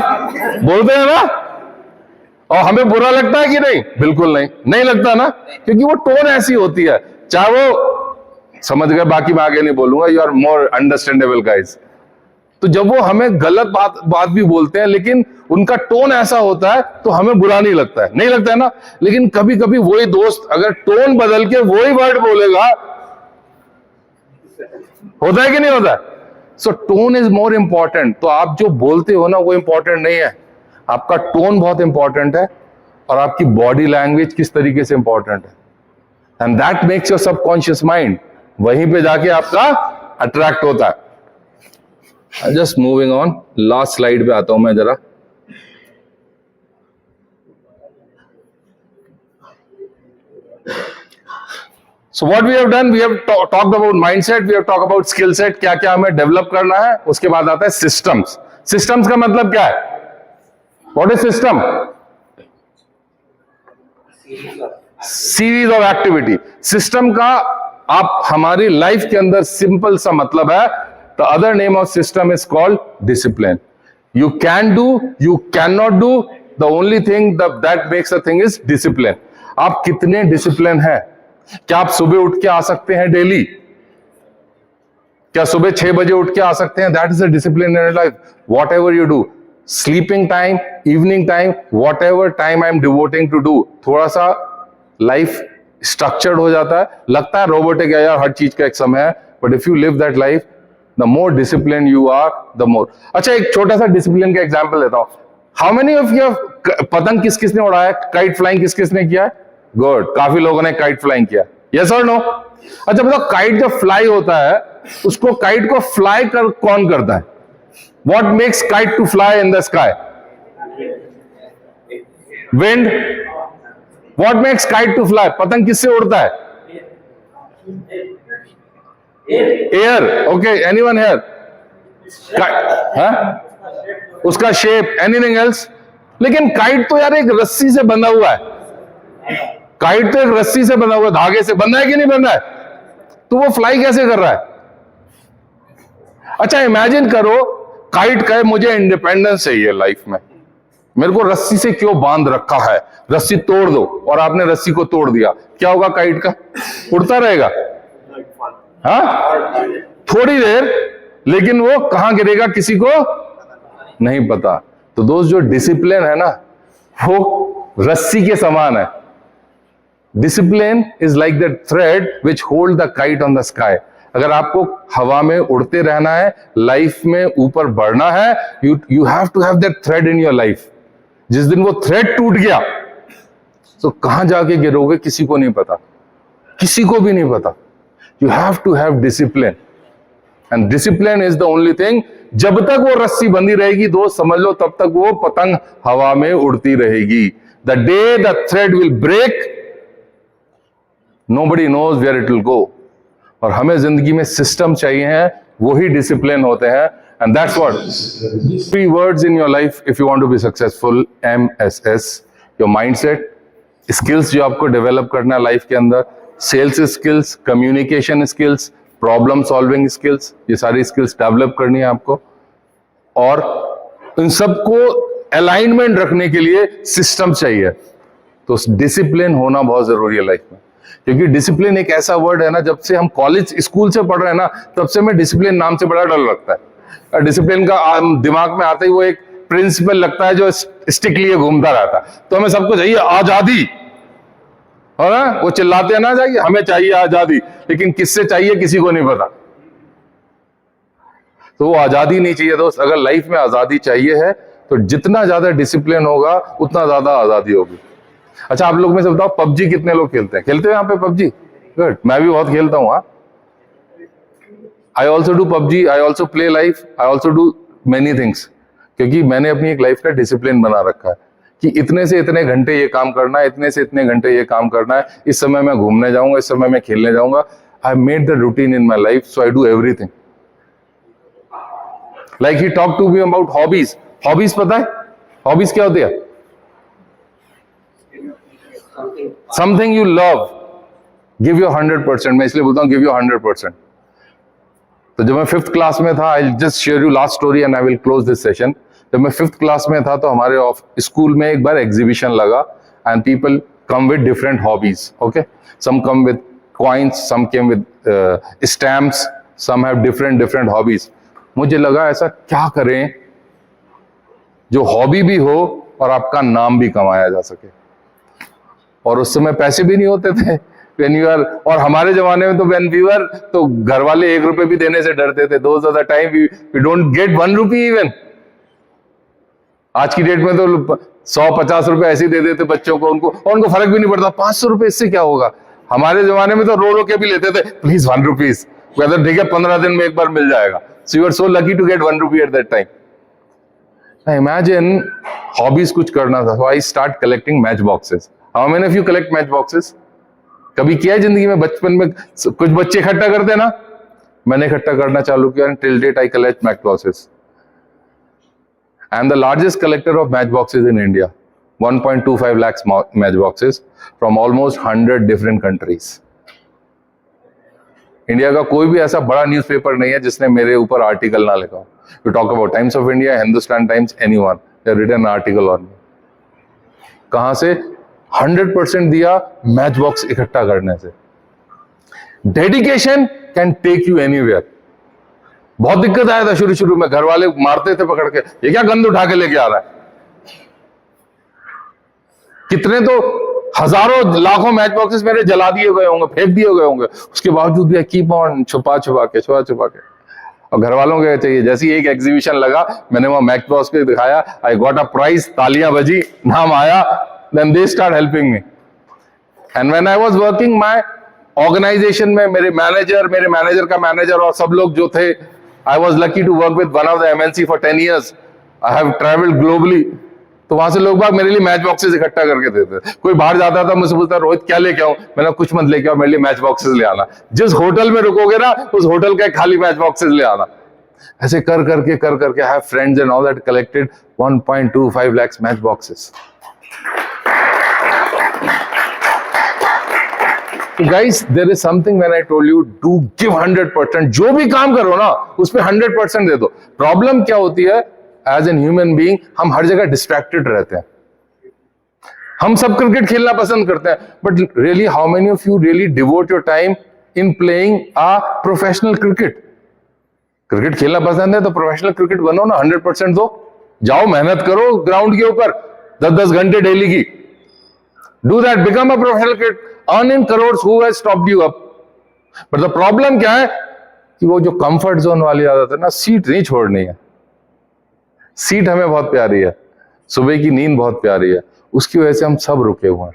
बोलते हैं ना। और हमें बुरा लगता है कि नहीं? बिल्कुल नहीं, नहीं लगता ना, क्योंकि वो टोन ऐसी होती है। चाहे वो समझ गए, बाकी मैं आगे नहीं बोलूंगा, you are more understandable guys. तो जब वो हमें गलत बात भी बोलते हैं, लेकिन उनका टोन ऐसा होता है तो हमें बुरा नहीं लगता है, नहीं लगता है ना। लेकिन कभी कभी वही दोस्त अगर टोन बदल के वही वर्ड बोलेगा, होता है कि नहीं होता? सो टोन इज मोर इंपॉर्टेंट। तो आप जो बोलते हो ना, वो इंपॉर्टेंट नहीं है, आपका टोन बहुत इंपॉर्टेंट है, और आपकी बॉडी लैंग्वेज किस तरीके से इंपॉर्टेंट है। And that makes your subconscious mind, वहीं पे जाके आपका अट्रैक्ट होता है। Just moving on, last slide पे आता हूं मैं जरा। So what we have done, we have talked about mindset, we have talked about skill set, क्या क्या हमें डेवलप करना है. उसके बाद आता है systems. Systems का मतलब क्या है? What is system? Series of activity. System का आप हमारी लाइफ के अंदर सिंपल सा मतलब है. The other name of system is called discipline. You can do, you cannot do. The only thing that makes a thing is discipline. आप कितने डिसिप्लिन हैं? क्या आप सुबह उठ के आ सकते हैं डेली? क्या सुबह 6 बजे उठ के आ सकते हैं? That is a discipline in your life. Whatever you do, sleeping time, evening time, whatever time I am devoting to do, थोड़ा सा लाइफ स्ट्रक्चर्ड हो जाता है. लगता है रोबोटिक है यार, हर चीज का एक समय है, but if you live that life, the more discipline you are, the more. अच्छा, एक छोटा सा डिसिप्लिन का एग्जाम्पल लेता हूं. हाउ मेनी ऑफ यू, पतंग किस किसने उड़ाया? काइट फ्लाइंग किस किसने किया? गुड, काफी लोगों ने काइट फ्लाइंग किया. यस और नो? अच्छा बताओ, काइट जब फ्लाई होता है, उसको काइट को फ्लाई कर कौन करता है? What makes kite to fly in the sky? Wind. What makes kite to fly? पतंग किससे उड़ता है? एयर. Okay, anyone here? उसका शेप. Anything else? लेकिन काइट तो यार एक रस्सी से बंधा हुआ है. काइट तो एक रस्सी से बंधा हुआ है, धागे से बंधा है कि नहीं बंधा है? तो वो फ्लाई कैसे कर रहा है? अच्छा, इमेजिन करो काइट कहे मुझे इंडिपेंडेंस चाहिए लाइफ में, मेरे को रस्सी से क्यों बांध रखा है, रस्सी तोड़ दो, और आपने रस्सी को तोड़ दिया, क्या होगा काइट का? उड़ता रहेगा? हाँ, थोड़ी देर, लेकिन वो कहां गिरेगा किसी को नहीं पता. तो दोस्त, जो डिसिप्लिन है ना, वो रस्सी के समान है. Discipline is like the thread which hold the kite on the sky. अगर आपको हवा में उड़ते रहना है, लाइफ में ऊपर बढ़ना है, you have to have that thread in your life. जिस दिन वो थ्रेड टूट गया, तो कहां जाके गिरोगे किसी को नहीं पता, किसी को भी नहीं पता. You have to have discipline, and discipline is the only thing. जब तक वो रस्सी बंधी रहेगी दोस्त, समझ लो तब तक वो पतंग हवा में उड़ती रहेगी. The day the thread will break, nobody knows where it will go. और हमें जिंदगी में सिस्टम चाहिए हैं, वही डिसिप्लिन होते हैं. And that's what 3 words in your life if you want to be successful. MSS. Your mindset, skills जो आपको डेवलप करना है लाइफ के अंदर, sales skills, communication skills, problem solving skills, ये सारी स्किल्स डेवलप करनी है आपको. और इन सबको अलाइनमेंट रखने के लिए सिस्टम चाहिए. तो डिसिप्लिन होना बहुत जरूरी है लाइफ में, क्योंकि डिसिप्लिन एक ऐसा वर्ड है ना, जब से हम कॉलेज स्कूल से पढ़ रहे हैं ना, तब से हमें डिसिप्लिन नाम से बड़ा डर लगता है. डिसिप्लिन का दिमाग में आते ही वो एक प्रिंसिपल लगता है जो स्टिक लिए घूमता रहता है. तो हमें सबको चाहिए आजादी, और वो चिल्लाते हैं ना, चाहिए हमें चाहिए आजादी, लेकिन किससे चाहिए किसी को नहीं पता. तो वो आजादी नहीं चाहिए दोस्त. अगर लाइफ में आजादी चाहिए है, तो जितना ज्यादा डिसिप्लिन होगा उतना ज्यादा आजादी होगी. अच्छा, आप लोग में से बताओ, पबजी कितने लोग खेलते हैं? खेलते हैं यहाँ पे पबजी? गुड, मैं भी बहुत खेलता हूँ. I also do PUBG, I also play life, I also do many things. क्योंकि मैंने अपनी एक लाइफ का डिसिप्लिन बना रखा है कि इतने से इतने घंटे ये काम करना है, इतने से इतने घंटे ये काम करना है, इस समय मैं घूमने जाऊंगा, इस समय मैं खेलने जाऊंगा. I made the routine in my life, so I do everything. Like he talk to me about hobbies. Hobbies पता है हॉबीज क्या होती है? Something you love, give your 100%. मैं इसलिए बोलता हूं गिव योर 100%. तो जब मैं 5th क्लास में था, I just share you last story and I will close this session. जब मैं 5th क्लास में था, तो हमारे स्कूल में एक बार एग्जीबिशन लगा, and people come with different hobbies. Okay, some come with coins, some came with stamps, some have different hobbies. मुझे लगा ऐसा क्या करें जो हॉबी भी हो और आपका नाम भी कमाया जा सके. और उस समय पैसे भी नहीं होते थे. When you are, और हमारे जमाने में तो when we were, तो घर वाले 1 रुपए भी देने से डरते थे. Those are the time we don't get 1 rupee even. आज की डेट में तो 100-50 रुपए ऐसे ही दे देते बच्चों को, उनको फर्क भी नहीं पड़ता. 500 रुपए, इससे क्या होगा? हमारे जमाने में तो रो के भी लेते थे, प्लीज 1 रुपीज, वेदर ठीक है 15 दिन में एक बार मिल जाएगा. So you are so lucky to get 1 rupee at that time. Now imagine hobbies कुछ करना था, so I start collecting match boxes. How many of you collect match boxes? कभी किया है जिंदगी में? बचपन में कुछ बच्चे इकट्ठा करते ना, मैंने इकट्ठा करना चालू किया, till date I collect match boxes. I am the largest collector of match boxes in India. 1.25 lakhs match boxes from almost 100 different countries. India का कोई भी ऐसा बड़ा न्यूज़पेपर नहीं है जिसने मेरे ऊपर आर्टिकल ना लिखा हो. You talk about Times of India, Hindustan Times, anyone, they have written article on me. कहां से? 100% दिया मैच बॉक्स इकट्ठा करने से. Dedication can take you anywhere. बहुत दिक्कत आया था शुरू में, घर वाले मारते थे पकड़ के, ये क्या गंद उठा के लेके आ रहा है. कितने तो हजारों लाखों मैच बॉक्सेस मेरे जला दिए गए होंगे, फेंक दिए गए होंगे, उसके बावजूद भी कीप ऑन, छुपा के. और घर वालों को चाहिए. जैसे एक एग्जीबिशन लगा, मैंने वहां मैच बॉक्स को दिखाया, आई गॉट अ प्राइज, तालियां बजी, नाम आया, then they start helping me. And when I was working my organisation में, मेरे मैनेजर का मैनेजर और सब लोग जो थे, I was lucky to work with one of the MNC for 10 years. I have travelled globally. तो वहां से लोग बाग मेरे लिए मैच बॉक्सेस इकट्ठा करके देते. कोई बाहर जाता था, मुझसे पूछता, रोहित क्या लेके आऊं? मैंने कुछ मत लेके आओ, मेरे लिए मैच बॉक्सेस ले आना. जिस होटल में रुकोगे ना, उस होटल का खाली मैच बॉक्सेस ले आना. ऐसे कर करके आई हैव friends and all that collected 1.25 lakhs match boxes. Guys, there is something when I told you do give 100%. जो भी काम करो ना, उसमें 100% दे दो. प्रॉब्लम क्या होती है, एज एन ह्यूमन बीइंग हम हर जगह डिस्ट्रैक्टेड रहते हैं. हम सब क्रिकेट खेलना पसंद करते हैं, but really how many of you really devote your time in playing a professional cricket? Cricket खेलना पसंद है तो प्रोफेशनल क्रिकेट बनो ना, 100% दो. जाओ, मेहनत करो ग्राउंड के ऊपर 10-10 घंटे डेली की. Do that, become a professional cricket, earn in crore. Who has stopped you up? But the problem क्या है कि वो जो कंफर्ट जोन वाली आदत है ना, सीट नहीं छोड़नी है. सीट हमें बहुत प्यारी है, सुबह की नींद बहुत प्यारी है, उसकी वजह से हम सब रुके हुए हैं.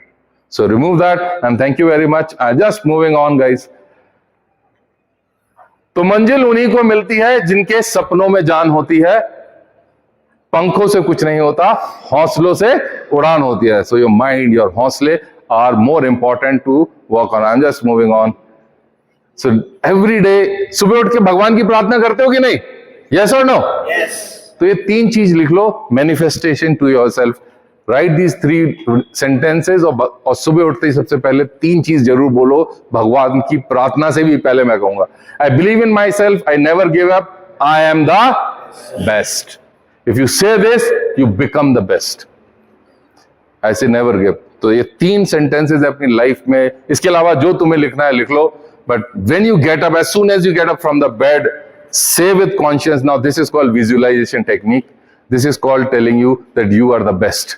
So remove that and thank you very much. Just moving on guys. तो मंजिल उन्हीं को मिलती है जिनके सपनों में जान होती है. पंखों से कुछ नहीं होता, हौसलों से उड़ान होती है. सो योर माइंड, योर हौसले are more important to work on. I am just moving on. So every day सुबह उठ के भगवान की प्रार्थना करते हो कि नहीं? यस और नो? Yes. तो ये 3 चीज लिख लो, manifestation to yourself. Write these 3 sentences. और सुबह उठते ही सबसे पहले 3 चीज जरूर बोलो, भगवान की प्रार्थना से भी पहले मैं कहूंगा, I believe in myself, I never give up, I am the best. If you say this, you become the best. I say never give. तो ये 3 सेंटेंसेस अपनी लाइफ में, इसके अलावा जो तुम्हें लिखना है लिख लो. But when you get up, as soon as you get up from the bed, say with conscience. Now this is called visualization technique. This is called telling you that you are the best.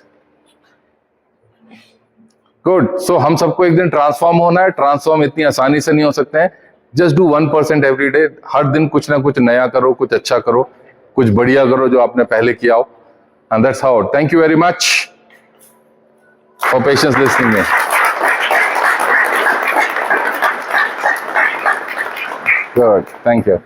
Good. So हम सबको एक दिन transform होना है. Transform इतनी आसानी से नहीं हो सकते हैं. Just do 1% every day. हर दिन कुछ ना कुछ नया करो, कुछ अच्छा करो, कुछ बढ़िया करो जो आपने पहले किया हो. And that's how. Thank you very much for patience listening me. Good. Thank you.